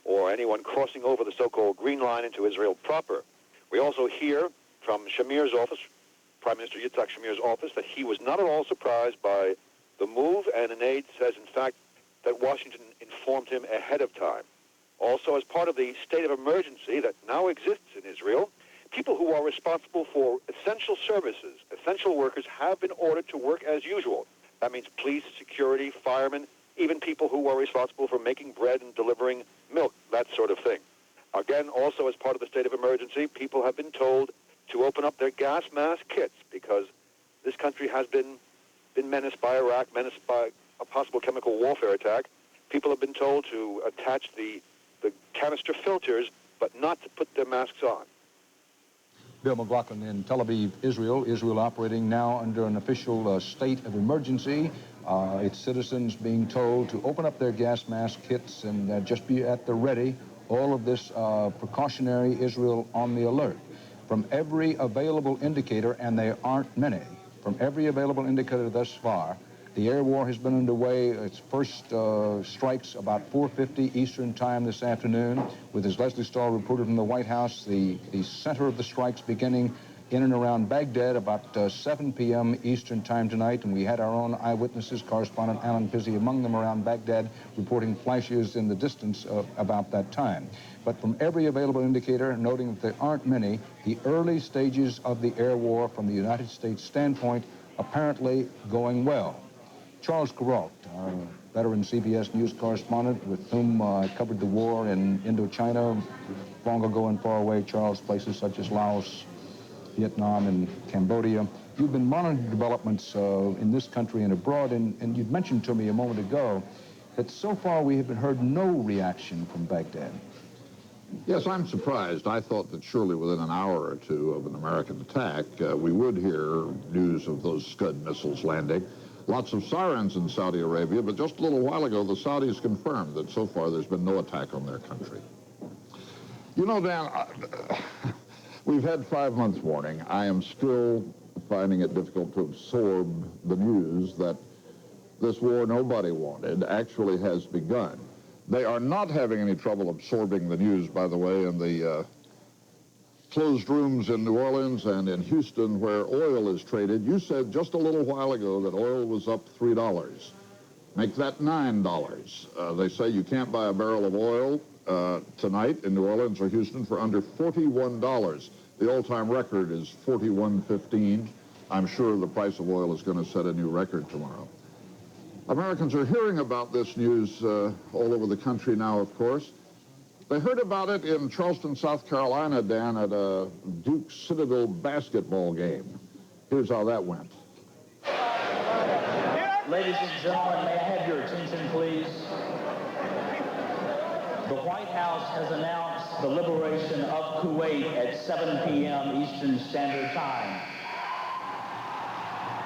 or anyone crossing over the so-called Green Line into Israel proper. We also hear from Shamir's office, Prime Minister Yitzhak Shamir's office, that he was not at all surprised by the move, and an aide says, in fact, that Washington informed him ahead of time. Also, as part of the state of emergency that now exists in Israel, people who are responsible for essential services, essential workers, have been ordered to work as usual. That means police, security, firemen, even people who are responsible for making bread and delivering milk, that sort of thing. Again, also as part of the state of emergency, people have been told to open up their gas mask kits because this country has been menaced by Iraq, menaced by a possible chemical warfare attack. People have been told to attach the canister filters, but not to put their masks on. Bill McLaughlin in Tel Aviv, Israel. Israel operating now under an official state of emergency. Its citizens being told to open up their gas mask kits and just be at the ready. All of this precautionary Israel on the alert. From every available indicator, and there aren't many, from every available indicator thus far, the air war has been underway. Its first strikes about 4:50 Eastern time this afternoon. With, as Lesley Stahl reported from the White House, the center of the strikes beginning in and around Baghdad about 7 p.m. Eastern time tonight. And we had our own eyewitnesses, correspondent Alan Pizzi among them around Baghdad, reporting flashes in the distance about that time. But from every available indicator, noting that there aren't many, the early stages of the air war from the United States standpoint apparently going well. Charles Kuralt, our veteran CBS News correspondent with whom I covered the war in Indochina long ago and far away. Charles, places such as Laos, Vietnam, and Cambodia. You've been monitoring developments in this country and abroad, and you'd mentioned to me a moment ago that so far we have heard no reaction from Baghdad. Yes, I'm surprised. I thought that surely within an hour or two of an American attack, we would hear news of those Scud missiles landing. Lots of sirens in Saudi Arabia, but just a little while ago, the Saudis confirmed that so far there's been no attack on their country. You know, Dan, we've had 5 months warning. I am still finding it difficult to absorb the news that this war nobody wanted actually has begun. They are not having any trouble absorbing the news, by the way, in the closed rooms in New Orleans and in Houston where oil is traded. You said just a little while ago that oil was up $3. Make that $9. They say you can't buy a barrel of oil tonight in New Orleans or Houston for under $41. The all-time record is $41.15. I'm sure the price of oil is going to set a new record tomorrow. Americans are hearing about this news all over the country now, of course. They heard about it in Charleston, South Carolina, Dan, at a Duke Citadel basketball game. Here's how that went. Ladies and gentlemen, may I have your attention, please? The White House has announced the liberation of Kuwait at 7 p.m. Eastern Standard Time.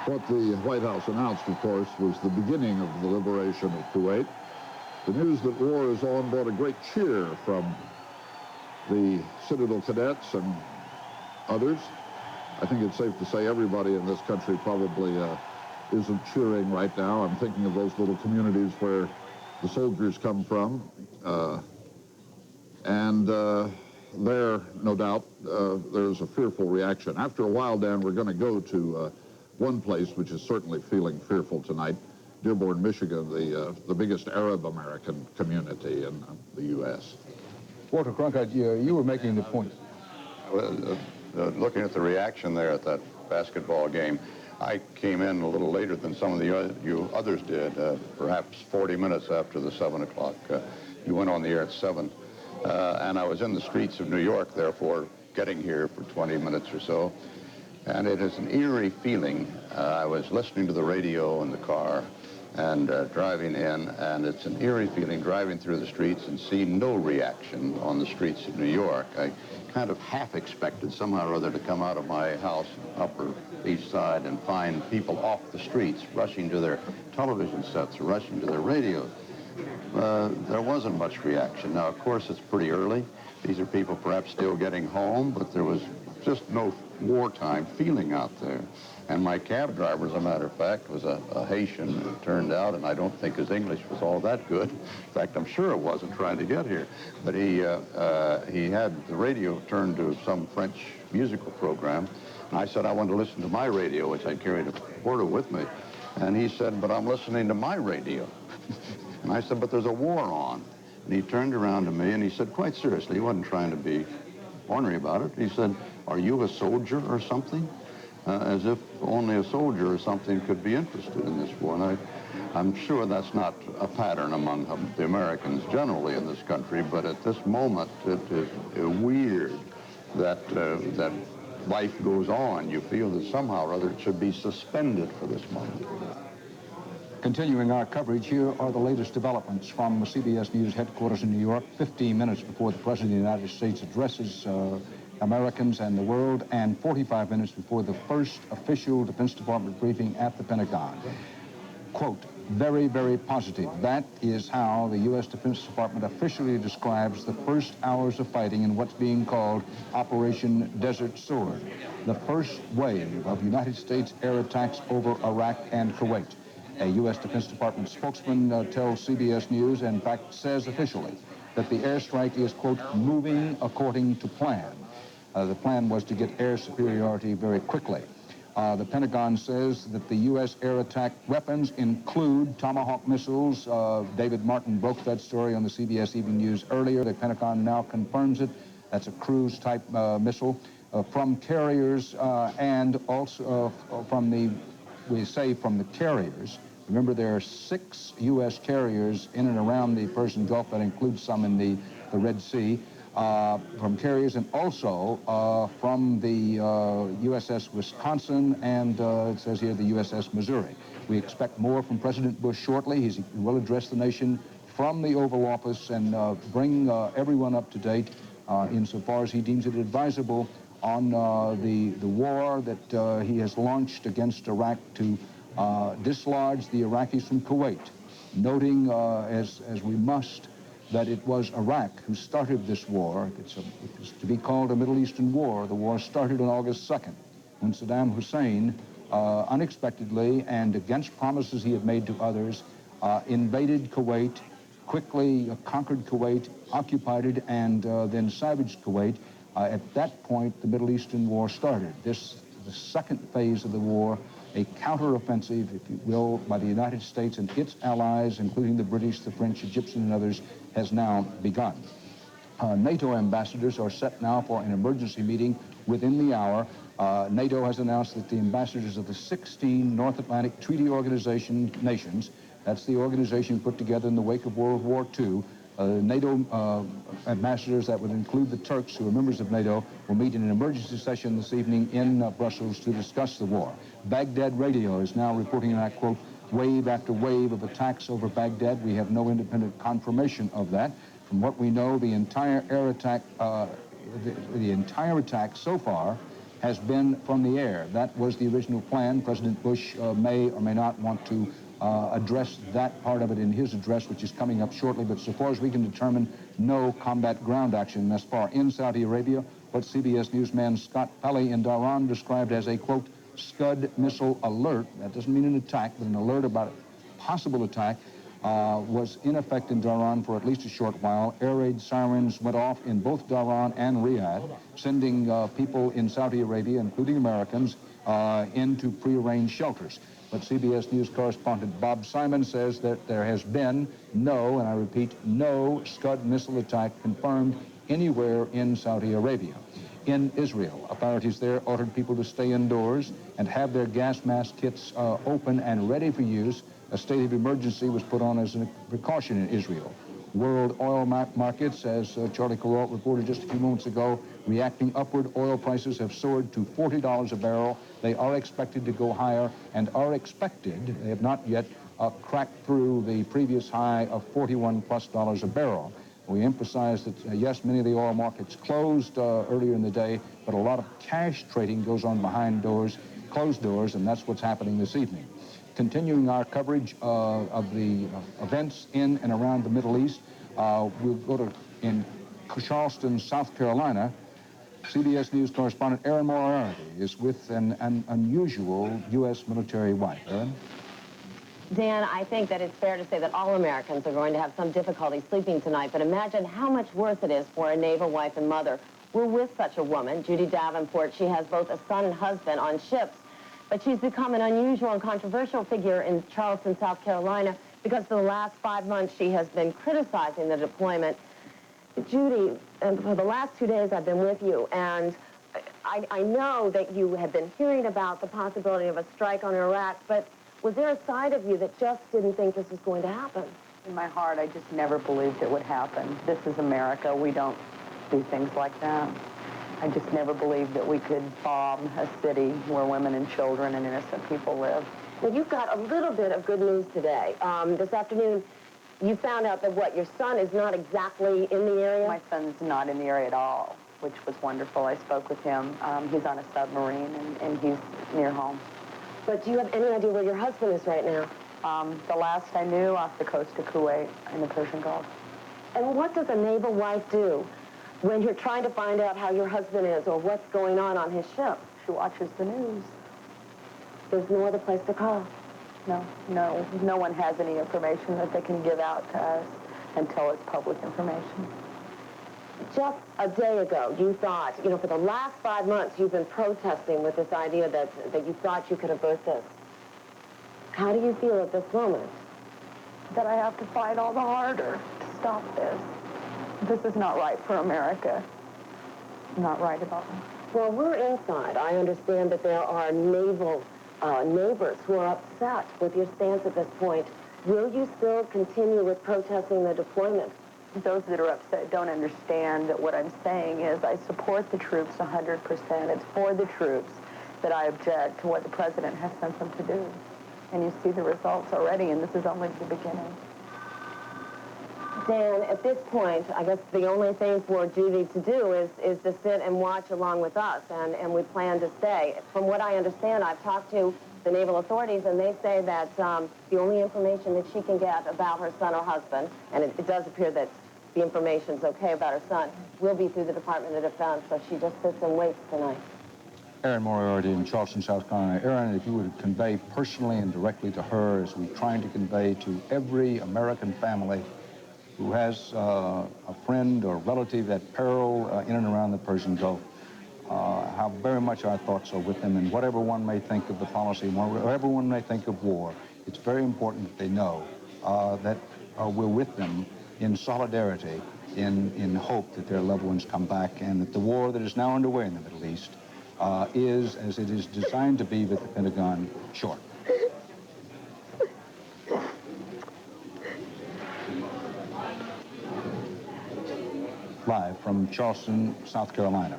What the White House announced, of course, was the beginning of the liberation of Kuwait. The news that war is on brought a great cheer from the Citadel cadets and others. I think it's safe to say everybody in this country probably isn't cheering right now. I'm thinking of those little communities where the soldiers come from. There, no doubt, there's a fearful reaction. After a while, Dan, we're going to go to one place which is certainly feeling fearful tonight. Dearborn, Michigan, the biggest Arab-American community in the U.S. Walter Cronkite, you were making the point. Looking at the reaction there at that basketball game, I came in a little later than some of you others did, perhaps 40 minutes after the 7 o'clock. You went on the air at 7. And I was in the streets of New York, therefore, getting here for 20 minutes or so. And it is an eerie feeling. I was listening to the radio in the car and driving in, and it's an eerie feeling driving through the streets and seeing no reaction on the streets of New York. I kind of half expected somehow or other to come out of my house, Upper East Side, and find people off the streets rushing to their television sets, rushing to their radios. There wasn't much reaction. Now, of course, it's pretty early. These are people perhaps still getting home, but there was just no wartime feeling out there. And my cab driver, as a matter of fact, was a Haitian, it turned out, and I don't think his English was all that good. In fact, I'm sure it wasn't trying to get here. But he had the radio turned to some French musical program. And I said I wanted to listen to my radio, which I carried a recorder with me. And he said, but I'm listening to my radio. And I said, but there's a war on. And he turned around to me and he said, quite seriously, he wasn't trying to be ornery about it. He said, Are you a soldier or something? As if only a soldier or something could be interested in this war. And I'm sure that's not a pattern among the Americans generally in this country, but at this moment it is weird that that life goes on. You feel that somehow or other it should be suspended for this moment. Continuing our coverage, here are the latest developments from the CBS News headquarters in New York, 15 minutes before the President of the United States addresses Americans and the world, and 45 minutes before the first official Defense Department briefing at the Pentagon. Quote, very, very positive. That is how the U.S. Defense Department officially describes the first hours of fighting in what's being called Operation Desert Sword, the first wave of United States air attacks over Iraq and Kuwait. A U.S. Defense Department spokesman tells CBS News, in fact says officially, that the airstrike is, quote, moving according to plan. The plan was to get air superiority very quickly. The Pentagon says that the U.S. air attack weapons include Tomahawk missiles. David Martin broke that story on the CBS Evening News earlier. The Pentagon now confirms it. That's a cruise-type missile from carriers and also from the carriers. Remember, there are 6 U.S. carriers in and around the Persian Gulf. That includes some in the Red Sea. From carriers and also from the USS Wisconsin and it says here the USS Missouri. We expect more from President Bush shortly. He will address the nation from the Oval Office and bring everyone up to date insofar as he deems it advisable on the war that he has launched against Iraq to dislodge the Iraqis from Kuwait, noting as we must that it was Iraq who started this war. It's to be called a Middle Eastern war. The war started on August 2nd when Saddam Hussein unexpectedly and against promises he had made to others invaded Kuwait, quickly conquered Kuwait, occupied it, and then savaged Kuwait. At that point, the Middle Eastern war started. This, the second phase of the war, a counteroffensive, if you will, by the United States and its allies, including the British, the French, Egyptian, and others, has now begun. NATO ambassadors are set now for an emergency meeting within the hour. NATO has announced that the ambassadors of the 16 North Atlantic Treaty Organization nations, that's the organization put together in the wake of World War II, NATO ambassadors, that would include the Turks, who are members of NATO, will meet in an emergency session this evening in Brussels to discuss the war. Baghdad Radio is now reporting, and I quote, wave after wave of attacks over Baghdad. We have no independent confirmation of that. From what we know, the entire air attack, the entire attack so far has been from the air. That was the original plan. President Bush may or may not want to address that part of it in his address, which is coming up shortly. But so far as we can determine, no combat ground action thus far in Saudi Arabia. What CBS newsman Scott Pelley in Dhahran described as a, quote, Scud missile alert, that doesn't mean an attack, but an alert about a possible attack, was in effect in Dhahran for at least a short while. Air raid sirens went off in both Dhahran and Riyadh, sending people in Saudi Arabia, including Americans, into prearranged shelters. But CBS News correspondent Bob Simon says that there has been no, and I repeat, no Scud missile attack confirmed anywhere in Saudi Arabia. In Israel, authorities there ordered people to stay indoors and have their gas mask kits open and ready for use. A state of emergency was put on as a precaution in Israel. World oil markets, as Charlie Carrault reported just a few moments ago, reacting upward. Oil prices have soared to $40 a barrel. They are expected to go higher and are expected, they have not yet cracked through the previous high of $41+ a barrel. We emphasize that, yes, many of the oil markets closed earlier in the day, but a lot of cash trading goes on behind doors, closed doors, and that's what's happening this evening. Continuing our coverage of the events in and around the Middle East, we'll go to in Charleston, South Carolina. CBS News correspondent Aaron Moriarty is with an unusual U.S. military wife. Aaron? Dan, I think that it's fair to say that all Americans are going to have some difficulty sleeping tonight, but imagine how much worse it is for a naval wife and mother. We're with such a woman, Judy Davenport. She has both a son and husband on ships, but she's become an unusual and controversial figure in Charleston, South Carolina, because for the last 5 months she has been criticizing the deployment. Judy, for the last 2 days I've been with you, and I know that you have been hearing about the possibility of a strike on Iraq, but was there a side of you that just didn't think this was going to happen? In my heart, I just never believed it would happen. This is America. We don't do things like that. I just never believed that we could bomb a city where women and children and innocent people live. Well, you've got a little bit of good news today. This afternoon, you found out that, what, your son is not exactly in the area? My son's not in the area at all, which was wonderful. I spoke with him. He's on a submarine, and he's near home. But do you have any idea where your husband is right now? The last I knew, off the coast of Kuwait in the Persian Gulf. And what does a naval wife do when you're trying to find out how your husband is or what's going on his ship? She watches the news. There's no other place to call? No one has any information that they can give out to us until it's public information. Just a day ago, you thought, you know, for the last 5 months, you've been protesting with this idea that you thought you could avert this. How do you feel at this moment? That I have to fight all the harder to stop this. This is not right for America. Not right at all. Well, we're inside. I understand that there are naval neighbors who are upset with your stance at this point. Will you still continue with protesting the deployment? Those that are upset don't understand that what I'm saying is I support the troops 100%. It's for the troops that I object to what the president has sent them to do. And you see the results already, and this is only the beginning. Dan, at this point, I guess the only thing for Judy to do is to sit and watch along with us, and we plan to stay. From what I understand, I've talked to the naval authorities, and they say that the only information that she can get about her son or husband, and it does appear that the information's okay about her son, will be through the Department of Defense, so she just sits and waits tonight. Aaron Moriarty in Charleston, South Carolina. Aaron, if you would convey personally and directly to her, as we're trying to convey to every American family who has a friend or relative at peril in and around the Persian Gulf, how very much our thoughts are with them, and whatever one may think of the policy, whatever one may think of war, it's very important that they know that we're with them in solidarity, in hope that their loved ones come back, and that the war that is now underway in the Middle East is, as it is designed to be with the Pentagon, short. Live from Charleston, South Carolina.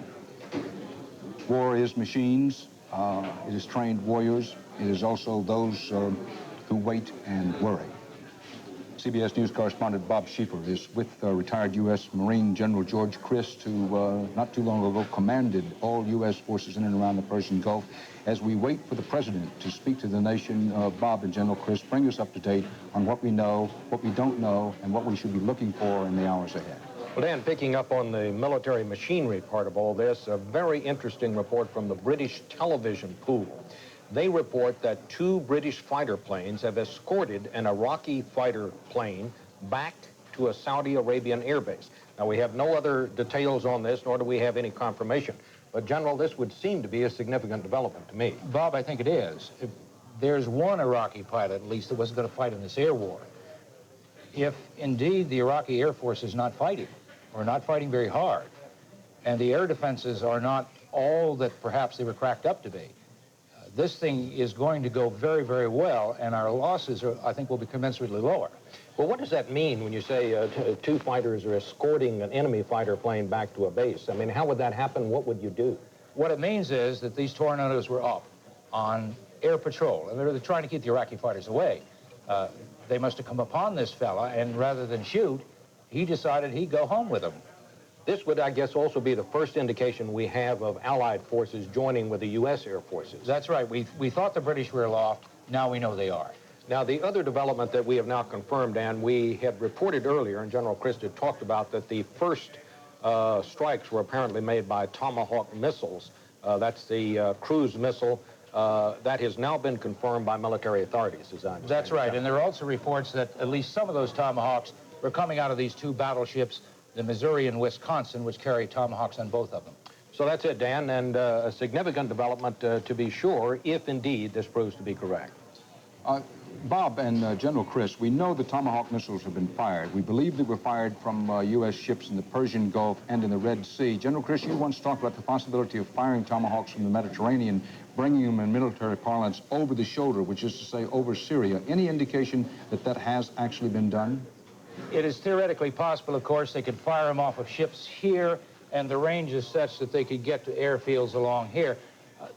War is machines, it is trained warriors, it is also those who wait and worry. CBS News correspondent Bob Schieffer is with retired U.S. Marine General George Christ, who not too long ago commanded all U.S. forces in and around the Persian Gulf. As we wait for the president to speak to the nation, Bob and General Christ, bring us up to date on what we know, what we don't know, and what we should be looking for in the hours ahead. Well, Dan, picking up on the military machinery part of all this, a very interesting report from the British television pool. They report that 2 British fighter planes have escorted an Iraqi fighter plane back to a Saudi Arabian airbase. Now, we have no other details on this, nor do we have any confirmation. But, General, this would seem to be a significant development to me. Bob, I think it is. There's one Iraqi pilot, at least, that wasn't going to fight in this air war. If, indeed, the Iraqi Air Force is not fighting, or not fighting very hard, and the air defenses are not all that perhaps they were cracked up to be, this thing is going to go very, very well, and our losses, I think, will be commensurately lower. Well, what does that mean when you say 2 fighters are escorting an enemy fighter plane back to a base? I mean, how would that happen? What would you do? What it means is that these tornadoes were up on air patrol, and they're trying to keep the Iraqi fighters away. They must have come upon this fella, and rather than shoot, he decided he'd go home with them. This would, I guess, also be the first indication we have of Allied forces joining with the U.S. Air Forces. That's right. We thought the British were aloft. Now we know they are. Now, the other development that we have now confirmed, and we had reported earlier, and General Christ had talked about, that the first strikes were apparently made by Tomahawk missiles. That's the cruise missile. That has now been confirmed by military authorities, as I understand. That's right. And there are also reports that at least some of those Tomahawks were coming out of these 2 battleships, the Missouri and Wisconsin, which carry Tomahawks on both of them. So that's it, Dan, and a significant development to be sure, if indeed this proves to be correct. Bob and General Chris, we know the Tomahawk missiles have been fired. We believe they were fired from U.S. ships in the Persian Gulf and in the Red Sea. General Chris, you once talked about the possibility of firing Tomahawks from the Mediterranean, bringing them in military parlance over the shoulder, which is to say over Syria. Any indication that that has actually been done? It is theoretically possible, of course. They could fire them off of ships here, and the range is such that they could get to airfields along here.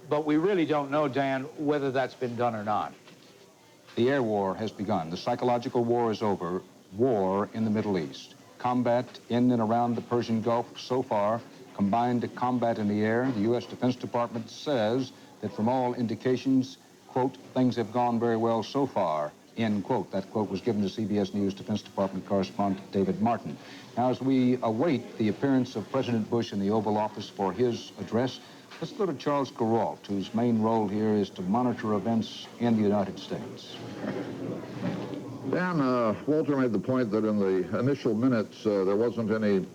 But we really don't know, Dan, whether that's been done or not. The air war has begun. The psychological war is over. War in the Middle East. Combat in and around the Persian Gulf so far, combined to combat in the air. The U.S. Defense Department says that from all indications, quote, things have gone very well so far, end quote. That quote was given to CBS News Defense Department correspondent David Martin. Now, as we await the appearance of President Bush in the Oval Office for his address, let's go to Charles Kuralt, whose main role here is to monitor events in the United States. Dan, Walter made the point that in the initial minutes there wasn't any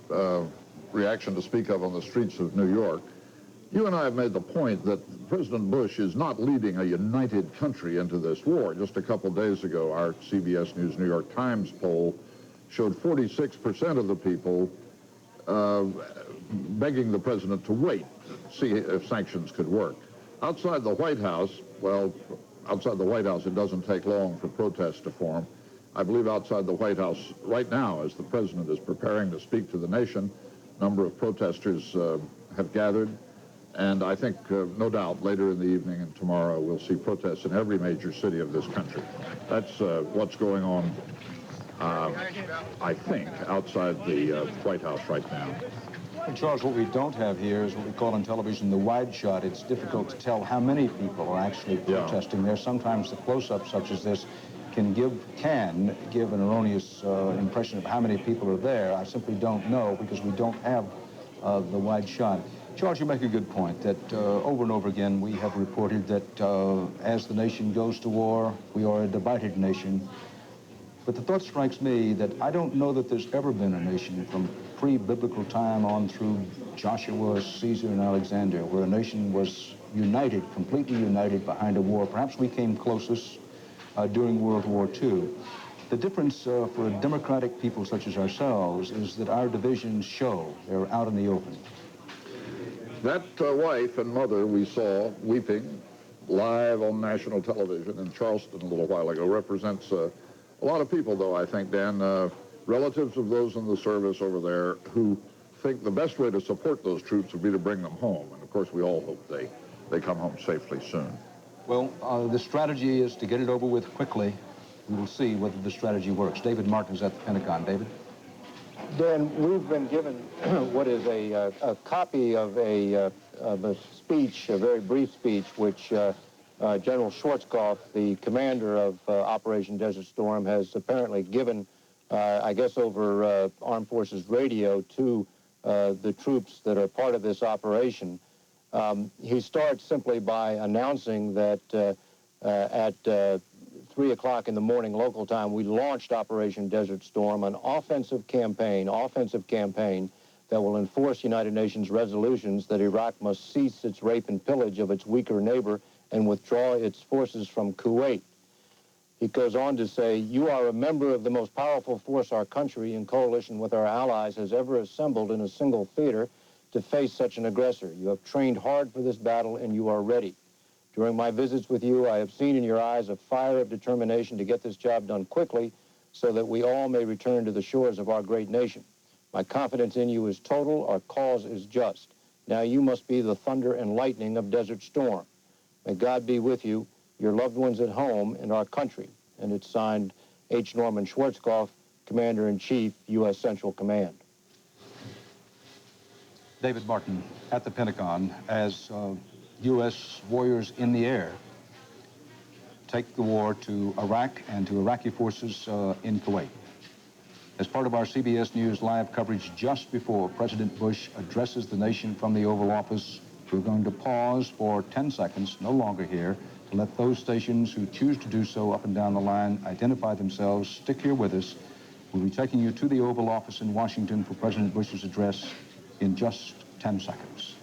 reaction to speak of on the streets of New York. You and I have made the point that President Bush is not leading a united country into this war. Just a couple days ago, our CBS News New York Times poll showed 46% of the people begging the president to wait, see if sanctions could work. Outside the White House, well, outside the White House, it doesn't take long for protests to form. I believe outside the White House right now, as the president is preparing to speak to the nation, a number of protesters have gathered, and I think, no doubt, later in the evening and tomorrow, we'll see protests in every major city of this country. That's what's going on, I think, outside the White House right now. And Charles, what we don't have here is what we call on television the wide shot. It's difficult to tell how many people are actually protesting there. Sometimes the close-up such as this can give an erroneous impression of how many people are there. I simply don't know because we don't have the wide shot. Charles, you make a good point that over and over again we have reported that as the nation goes to war, we are a divided nation. But the thought strikes me that I don't know that there's ever been a nation from pre-biblical time on through Joshua, Caesar, and Alexander, where a nation was united, completely united behind a war. Perhaps we came closest during World War II. The difference for a democratic people such as ourselves is that our divisions show. They're out in the open. That wife and mother we saw weeping live on national television in Charleston a little while ago represents a lot of people, though, I think, Dan, relatives of those in the service over there who think the best way to support those troops would be to bring them home. And, of course, we all hope they come home safely soon. Well, the strategy is to get it over with quickly. We will see whether the strategy works. David Martin is at the Pentagon. David? Dan, we've been given what is a copy of a speech, a very brief speech, which General Schwarzkopf, the commander of Operation Desert Storm, has apparently given, I guess, over Armed Forces Radio to the troops that are part of this operation. He starts simply by announcing that at 3 o'clock in the morning local time, we launched Operation Desert Storm, an offensive campaign that will enforce United Nations resolutions that Iraq must cease its rape and pillage of its weaker neighbor and withdraw its forces from Kuwait. He goes on to say, you are a member of the most powerful force our country, in coalition with our allies, has ever assembled in a single theater to face such an aggressor. You have trained hard for this battle, and you are ready. During my visits with you, I have seen in your eyes a fire of determination to get this job done quickly so that we all may return to the shores of our great nation. My confidence in you is total. Our cause is just. Now you must be the thunder and lightning of Desert Storm. May God be with you, your loved ones at home, and our country. And it's signed H. Norman Schwarzkopf, Commander-in-Chief, U.S. Central Command. David Martin at the Pentagon as U.S. warriors in the air take the war to Iraq and to Iraqi forces in Kuwait. As part of our CBS News live coverage just before President Bush addresses the nation from the Oval Office, we're going to pause for 10 seconds, no longer here, to let those stations who choose to do so up and down the line identify themselves. Stick here with us. We'll be taking you to the Oval Office in Washington for President Bush's address in just 10 seconds.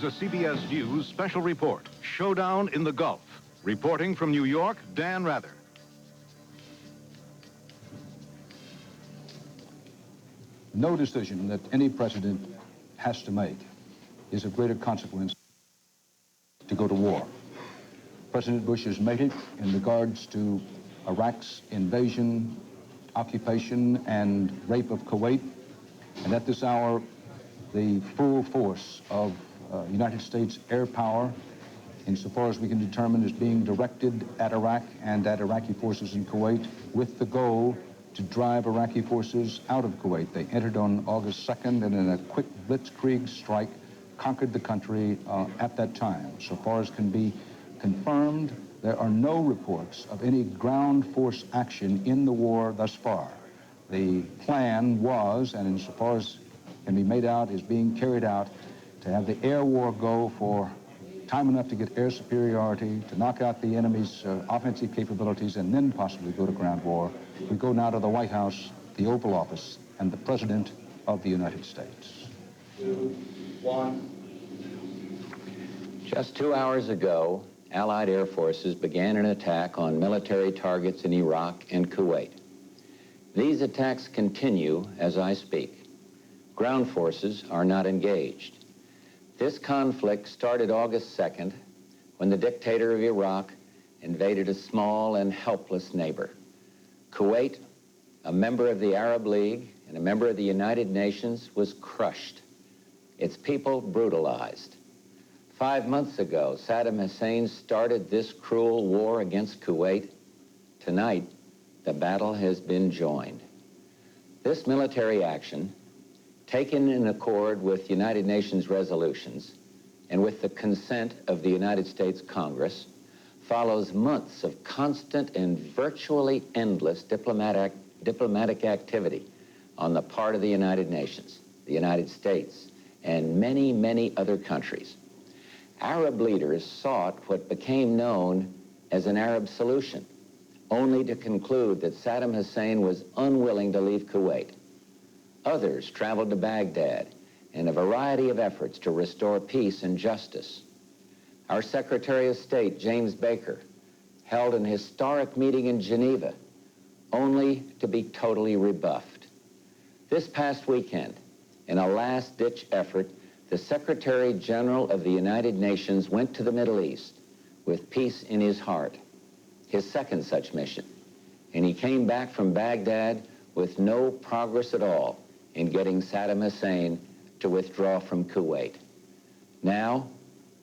a CBS News special report, Showdown in the Gulf. Reporting from New York, Dan Rather. No decision that any president has to make is of greater consequence to go to war. President Bush has made it in regards to Iraq's invasion, occupation, and rape of Kuwait. And at this hour, the full force of United States air power, insofar as we can determine, is being directed at Iraq and at Iraqi forces in Kuwait with the goal to drive Iraqi forces out of Kuwait. They entered on August 2nd and in a quick blitzkrieg strike conquered the country at that time. So far as can be confirmed, there are no reports of any ground force action in the war thus far. The plan was, and insofar as can be made out, is being carried out, to have the air war go for time enough to get air superiority, to knock out the enemy's offensive capabilities, and then possibly go to ground war. We go now to the White House, the Oval Office, and the President of the United States. 2, 1. Just 2 hours ago, Allied air forces began an attack on military targets in Iraq and Kuwait. These attacks continue as I speak. Ground forces are not engaged. This conflict started August 2nd when the dictator of Iraq invaded a small and helpless neighbor. Kuwait, a member of the Arab League and a member of the United Nations, was crushed. Its people brutalized. 5 months ago, Saddam Hussein started this cruel war against Kuwait. Tonight, the battle has been joined. This military action, taken in accord with United Nations resolutions and with the consent of the United States Congress, follows months of constant and virtually endless diplomatic activity on the part of the United Nations, the United States, and many, many other countries. Arab leaders sought what became known as an Arab solution, only to conclude that Saddam Hussein was unwilling to leave Kuwait. Others traveled to Baghdad in a variety of efforts to restore peace and justice. Our Secretary of State, James Baker, held an historic meeting in Geneva, only to be totally rebuffed. This past weekend, in a last-ditch effort, the Secretary General of the United Nations went to the Middle East with peace in his heart, his second such mission, and he came back from Baghdad with no progress at all in getting Saddam Hussein to withdraw from Kuwait. Now,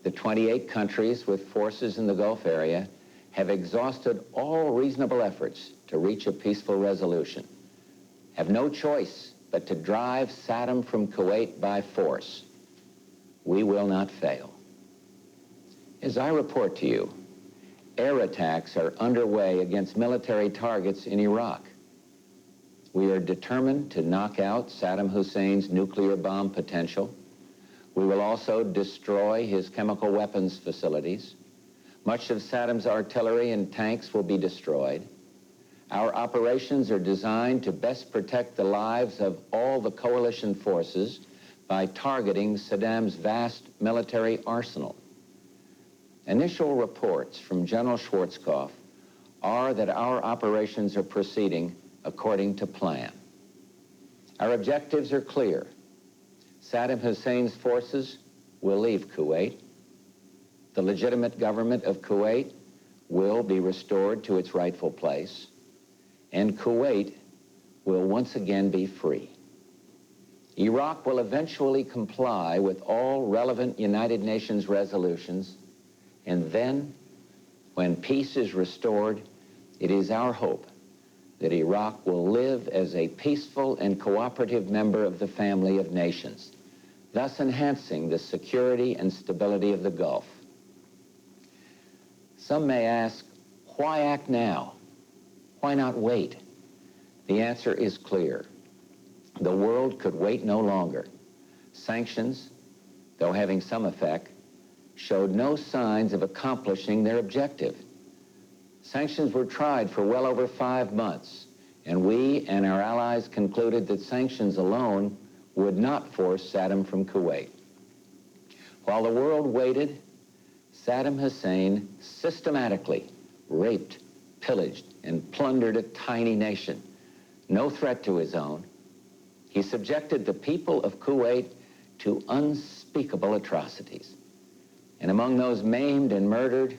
the 28 countries with forces in the Gulf area have exhausted all reasonable efforts to reach a peaceful resolution, have no choice but to drive Saddam from Kuwait by force. We will not fail. As I report to you, air attacks are underway against military targets in Iraq. We are determined to knock out Saddam Hussein's nuclear bomb potential. We will also destroy his chemical weapons facilities. Much of Saddam's artillery and tanks will be destroyed. Our operations are designed to best protect the lives of all the coalition forces by targeting Saddam's vast military arsenal. Initial reports from General Schwarzkopf are that our operations are proceeding according to plan. Our objectives are clear. Saddam Hussein's forces will leave Kuwait. The legitimate government of Kuwait will be restored to its rightful place, and Kuwait will once again be free. Iraq will eventually comply with all relevant United Nations resolutions, and then, when peace is restored, it is our hope that Iraq will live as a peaceful and cooperative member of the family of nations, thus enhancing the security and stability of the Gulf. Some may ask, why act now? Why not wait? The answer is clear. The world could wait no longer. Sanctions, though having some effect, showed no signs of accomplishing their objective. Sanctions were tried for well over 5 months, and we and our allies concluded that sanctions alone would not force Saddam from Kuwait. While the world waited, Saddam Hussein systematically raped, pillaged, and plundered a tiny nation, no threat to his own. He subjected the people of Kuwait to unspeakable atrocities, and among those maimed and murdered,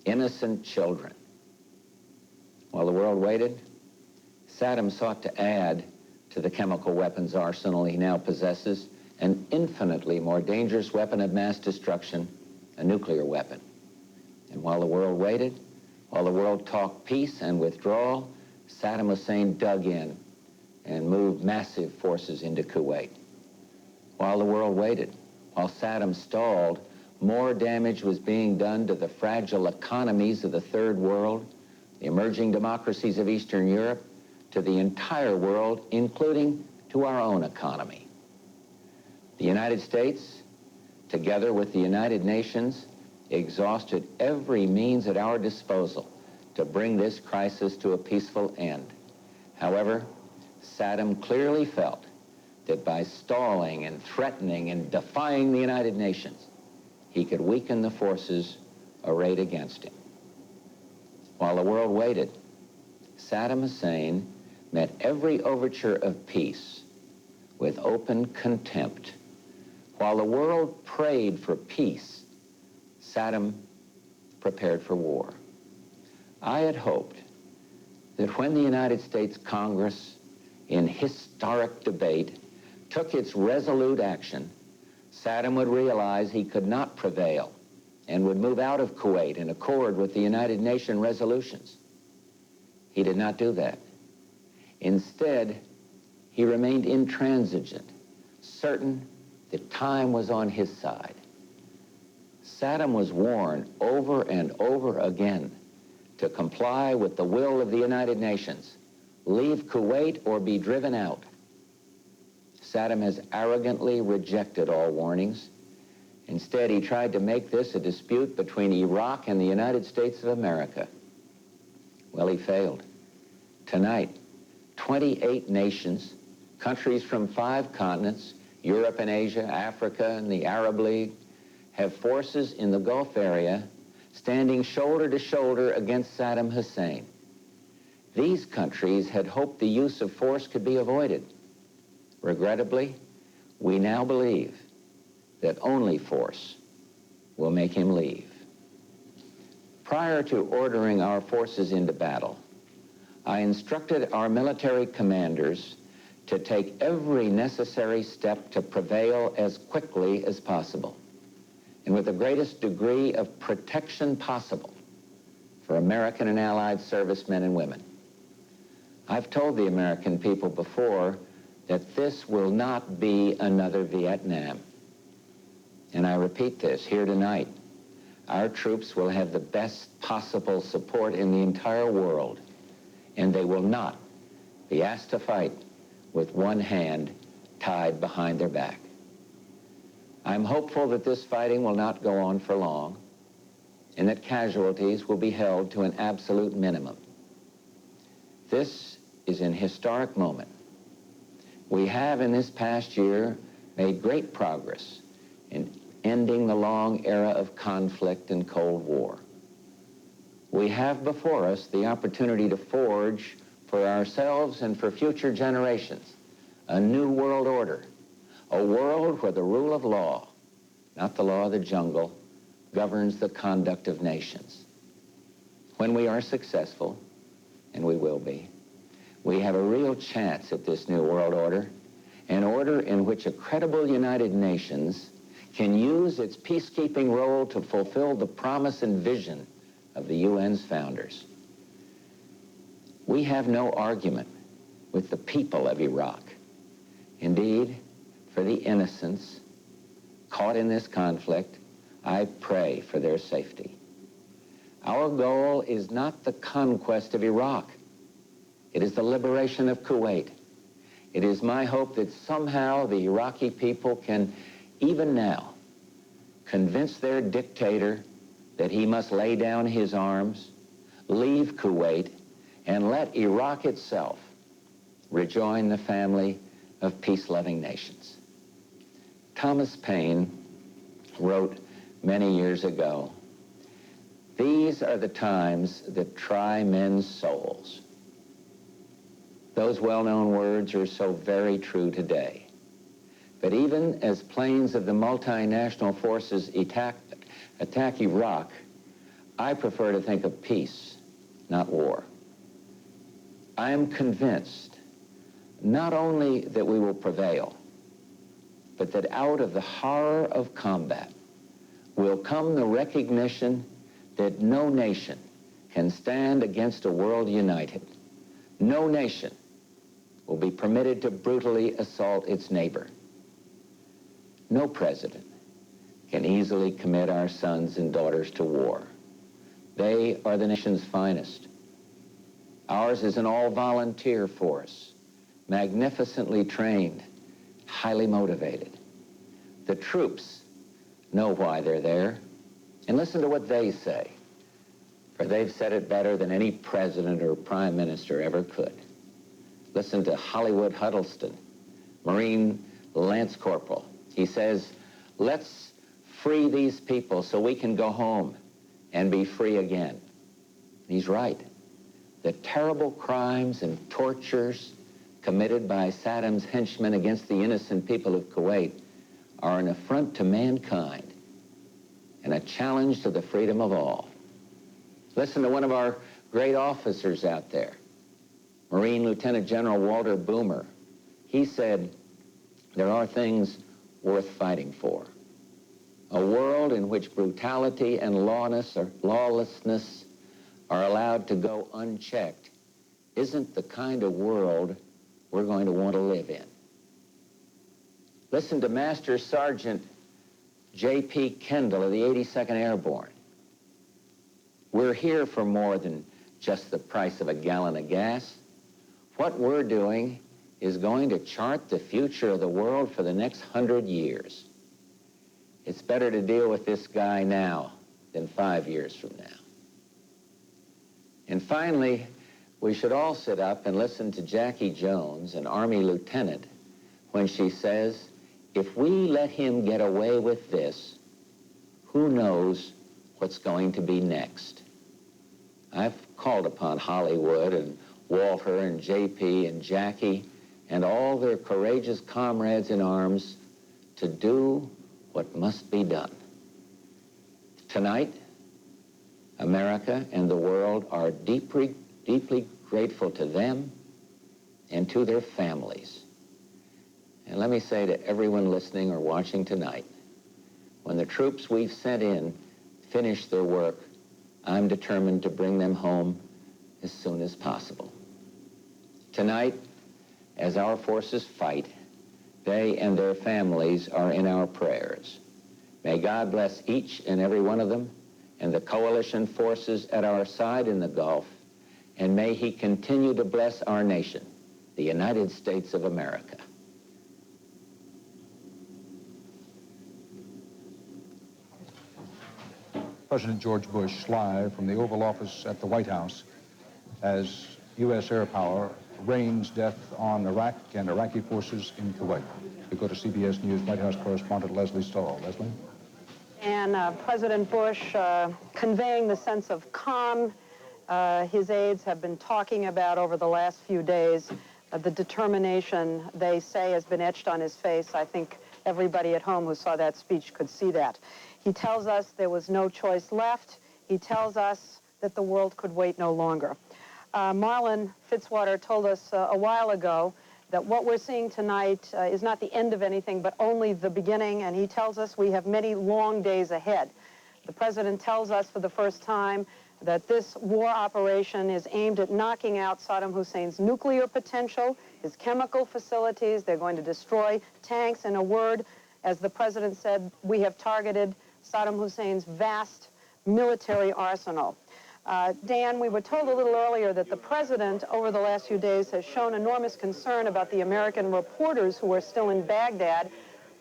innocent children. While the world waited, Saddam sought to add to the chemical weapons arsenal he now possesses an infinitely more dangerous weapon of mass destruction, a nuclear weapon. And while the world waited, while the world talked peace and withdrawal, Saddam Hussein dug in and moved massive forces into Kuwait. While the world waited, while Saddam stalled, more damage was being done to the fragile economies of the Third World, the emerging democracies of Eastern Europe, to the entire world, including to our own economy. The United States, together with the United Nations, exhausted every means at our disposal to bring this crisis to a peaceful end. However, Saddam clearly felt that by stalling and threatening and defying the United Nations, he could weaken the forces arrayed against him. While the world waited, Saddam Hussein met every overture of peace with open contempt. While the world prayed for peace, Saddam prepared for war. I had hoped that when the United States Congress, in historic debate, took its resolute action, Saddam would realize he could not prevail and would move out of Kuwait in accord with the United Nations resolutions. He did not do that. Instead, he remained intransigent, certain that time was on his side. Saddam was warned over and over again to comply with the will of the United Nations, leave Kuwait or be driven out. Saddam has arrogantly rejected all warnings. Instead, he tried to make this a dispute between Iraq and the United States of America. Well, he failed. Tonight, 28 nations, countries from 5 continents, Europe and Asia, Africa, and the Arab League, have forces in the Gulf area standing shoulder to shoulder against Saddam Hussein. These countries had hoped the use of force could be avoided. Regrettably, we now believe that only force will make him leave. Prior to ordering our forces into battle, I instructed our military commanders to take every necessary step to prevail as quickly as possible and with the greatest degree of protection possible for American and Allied servicemen and women. I've told the American people before that this will not be another Vietnam. And I repeat this here tonight. Our troops will have the best possible support in the entire world, and they will not be asked to fight with one hand tied behind their back. I'm hopeful that this fighting will not go on for long, and that casualties will be held to an absolute minimum. This is an historic moment. We have in this past year made great progress in ending the long era of conflict and Cold War. We have before us the opportunity to forge for ourselves and for future generations a new world order, a world where the rule of law, not the law of the jungle, governs the conduct of nations. When we are successful, and we will be, we have a real chance at this new world order, an order in which a credible United Nations can use its peacekeeping role to fulfill the promise and vision of the UN's founders. We have no argument with the people of Iraq. Indeed, for the innocents caught in this conflict, I pray for their safety. Our goal is not the conquest of Iraq. It is the liberation of Kuwait. It is my hope that somehow the Iraqi people can, even now, convince their dictator that he must lay down his arms, leave Kuwait, and let Iraq itself rejoin the family of peace-loving nations. Thomas Paine wrote many years ago, "These are the times that try men's souls." Those well-known words are so very true today. But even as planes of the multinational forces attack Iraq, I prefer to think of peace, not war. I am convinced not only that we will prevail, but that out of the horror of combat will come the recognition that no nation can stand against a world united. No nation will be permitted to brutally assault its neighbor. No president can easily commit our sons and daughters to war. They are the nation's finest. Ours is an all-volunteer force, magnificently trained, highly motivated. The troops know why they're there, and listen to what they say, for they've said it better than any president or prime minister ever could. Listen to Hollywood Huddleston, Marine Lance Corporal. He says, "Let's free these people so we can go home and be free again." He's right. The terrible crimes and tortures committed by Saddam's henchmen against the innocent people of Kuwait are an affront to mankind and a challenge to the freedom of all. Listen to one of our great officers out there, Marine Lieutenant General Walter Boomer. He said, "There are things worth fighting for. A world in which brutality and lawlessness are allowed to go unchecked isn't the kind of world we're going to want to live in." Listen to Master Sergeant J.P. Kendall of the 82nd Airborne. "We're here for more than just the price of a gallon of gas. What we're doing is going to chart the future of the world for the next 100 years. It's better to deal with this guy now than 5 years from now." And finally, we should all sit up and listen to Jackie Jones, an Army lieutenant, when she says, "If we let him get away with this, who knows what's going to be next?" I've called upon Hollywood and Walter and JP and Jackie and all their courageous comrades in arms to do what must be done. Tonight, America and the world are deeply grateful to them and to their families. And let me say to everyone listening or watching tonight, when the troops we've sent in finish their work, I'm determined to bring them home as soon as possible. Tonight, as our forces fight, they and their families are in our prayers. May God bless each and every one of them and the coalition forces at our side in the Gulf, and may he continue to bless our nation, the United States of America. President George Bush live from the Oval Office at the White House as U.S. air power rains death on Iraq and Iraqi forces in Kuwait. We go to CBS News White House correspondent Lesley Stahl. Lesley? And President Bush conveying the sense of calm his aides have been talking about over the last few days. The determination, they say, has been etched on his face. I think everybody at home who saw that speech could see that. He tells us there was no choice left. He tells us that the world could wait no longer. Marlon Fitzwater told us a while ago that what we're seeing tonight is not the end of anything, but only the beginning, and he tells us we have many long days ahead. The president tells us for the first time that this war operation is aimed at knocking out Saddam Hussein's nuclear potential, his chemical facilities. They're going to destroy tanks. In a word, as the president said, we have targeted Saddam Hussein's vast military arsenal. Dan, we were told a little earlier that the president over the last few days has shown enormous concern about the American reporters who are still in Baghdad.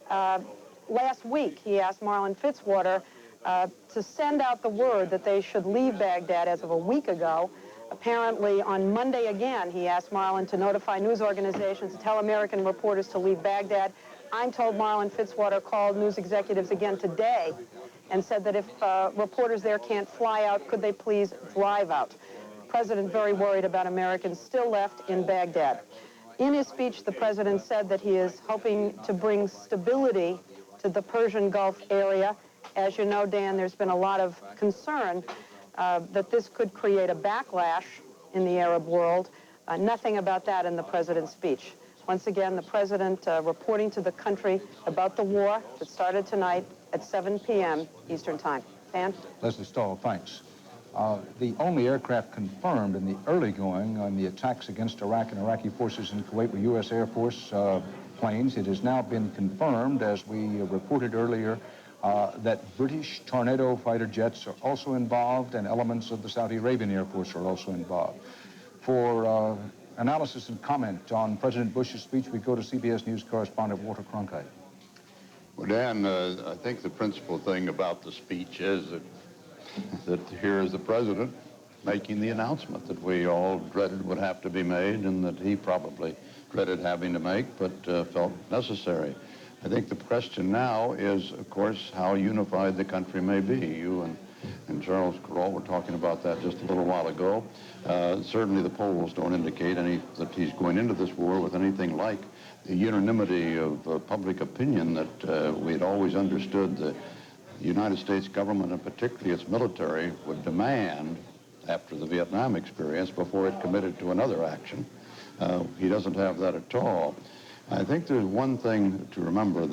Last week, he asked Marlon Fitzwater to send out the word that they should leave Baghdad as of a week ago. Apparently, on Monday again, he asked Marlon to notify news organizations to tell American reporters to leave Baghdad. I'm told Marlon Fitzwater called news executives again today and said that if reporters there can't fly out, could they please drive out? The president very worried about Americans still left in Baghdad. In his speech, the president said that he is hoping to bring stability to the Persian Gulf area. As you know, Dan, there's been a lot of concern that this could create a backlash in the Arab world. Nothing about that in the president's speech. Once again, the president reporting to the country about the war that started tonight at 7 p.m. Eastern Time. Dan? Lesley Stahl, thanks. The only aircraft confirmed in the early going on the attacks against Iraq and Iraqi forces in Kuwait were U.S. Air Force planes. It has now been confirmed, as we reported earlier, that British Tornado fighter jets are also involved, and elements of the Saudi Arabian Air Force are also involved. For analysis and comment on President Bush's speech, we go to CBS News correspondent Walter Cronkite. Well, Dan, I think the principal thing about the speech is that here is the president making the announcement that we all dreaded would have to be made and that he probably dreaded having to make, but felt necessary. I think the question now is, of course, how unified the country may be. You and Charles Carroll were talking about that just a little while ago. Certainly the polls don't indicate that he's going into this war with anything like the unanimity of public opinion that we had always understood the United States government, and particularly its military, would demand after the Vietnam experience before it committed to another action. He doesn't have that at all. I think there's one thing to remember.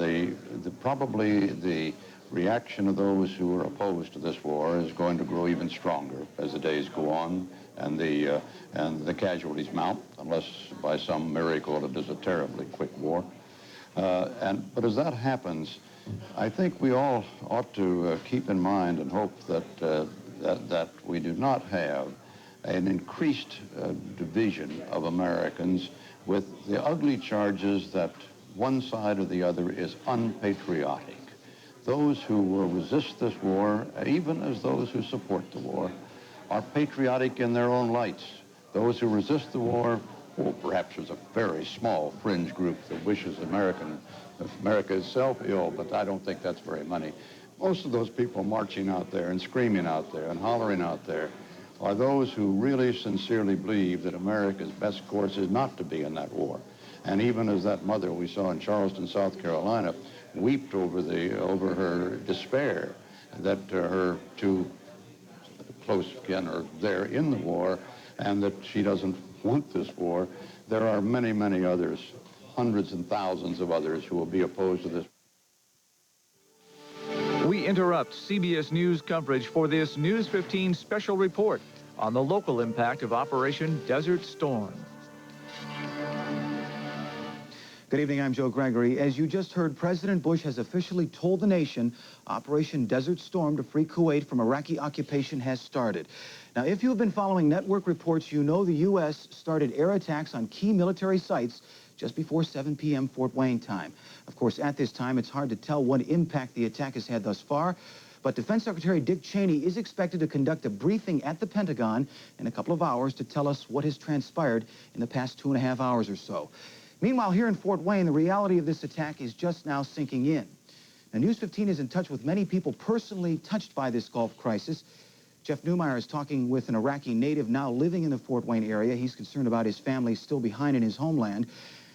Probably the reaction of those who are opposed to this war is going to grow even stronger as the days go on and the casualties mount, unless by some miracle it is a terribly quick war. But as that happens, I think we all ought to keep in mind and hope that we do not have an increased division of Americans with the ugly charges that one side or the other is unpatriotic. Those who will resist this war, even as those who support the war, are patriotic in their own lights. Those who resist the war, well, perhaps there's a very small fringe group that wishes America itself ill, but I don't think that's very many. Most of those people marching out there and screaming out there and hollering out there are those who really sincerely believe that America's best course is not to be in that war. And even as that mother we saw in Charleston, South Carolina, wept over her despair that her two close kin are there in the war and that she doesn't want this war, there are many, many others, hundreds and thousands of others who will be opposed to this. We interrupt CBS News coverage for this News 15 special report on the local impact of Operation Desert Storm. Good evening, I'm Joe Gregory. As you just heard, President Bush has officially told the nation Operation Desert Storm to free Kuwait from Iraqi occupation has started. Now, if you have been following network reports, you know the U.S. started air attacks on key military sites just before 7 p.m. Fort Wayne time. Of course, at this time, it's hard to tell what impact the attack has had thus far, but Defense Secretary Dick Cheney is expected to conduct a briefing at the Pentagon in a couple of hours to tell us what has transpired in the past 2.5 hours or so. Meanwhile, here in Fort Wayne, the reality of this attack is just now sinking in. Now, News 15 is in touch with many people personally touched by this Gulf crisis. Jeff Newmeyer is talking with an Iraqi native now living in the Fort Wayne area. He's concerned about his family still behind in his homeland.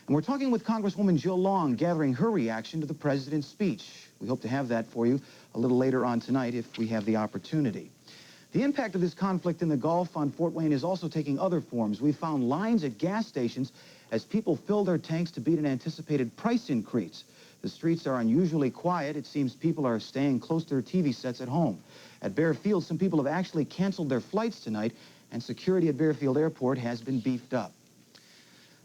And we're talking with Congresswoman Jill Long, gathering her reaction to the president's speech. We hope to have that for you a little later on tonight if we have the opportunity. The impact of this conflict in the Gulf on Fort Wayne is also taking other forms. We found lines at gas stations as people fill their tanks to beat an anticipated price increase. The streets are unusually quiet. It seems people are staying close to their TV sets at home. At Bear Field, some people have actually canceled their flights tonight, and security at Bearfield Airport has been beefed up.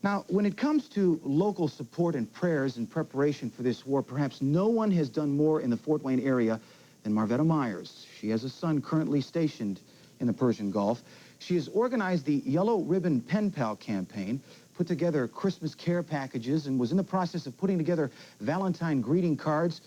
Now, when it comes to local support and prayers in preparation for this war, perhaps no one has done more in the Fort Wayne area than Marvetta Myers. She has a son currently stationed in the Persian Gulf. She has organized the Yellow Ribbon Pen Pal campaign, put together Christmas care packages, and was in the process of putting together Valentine greeting cards.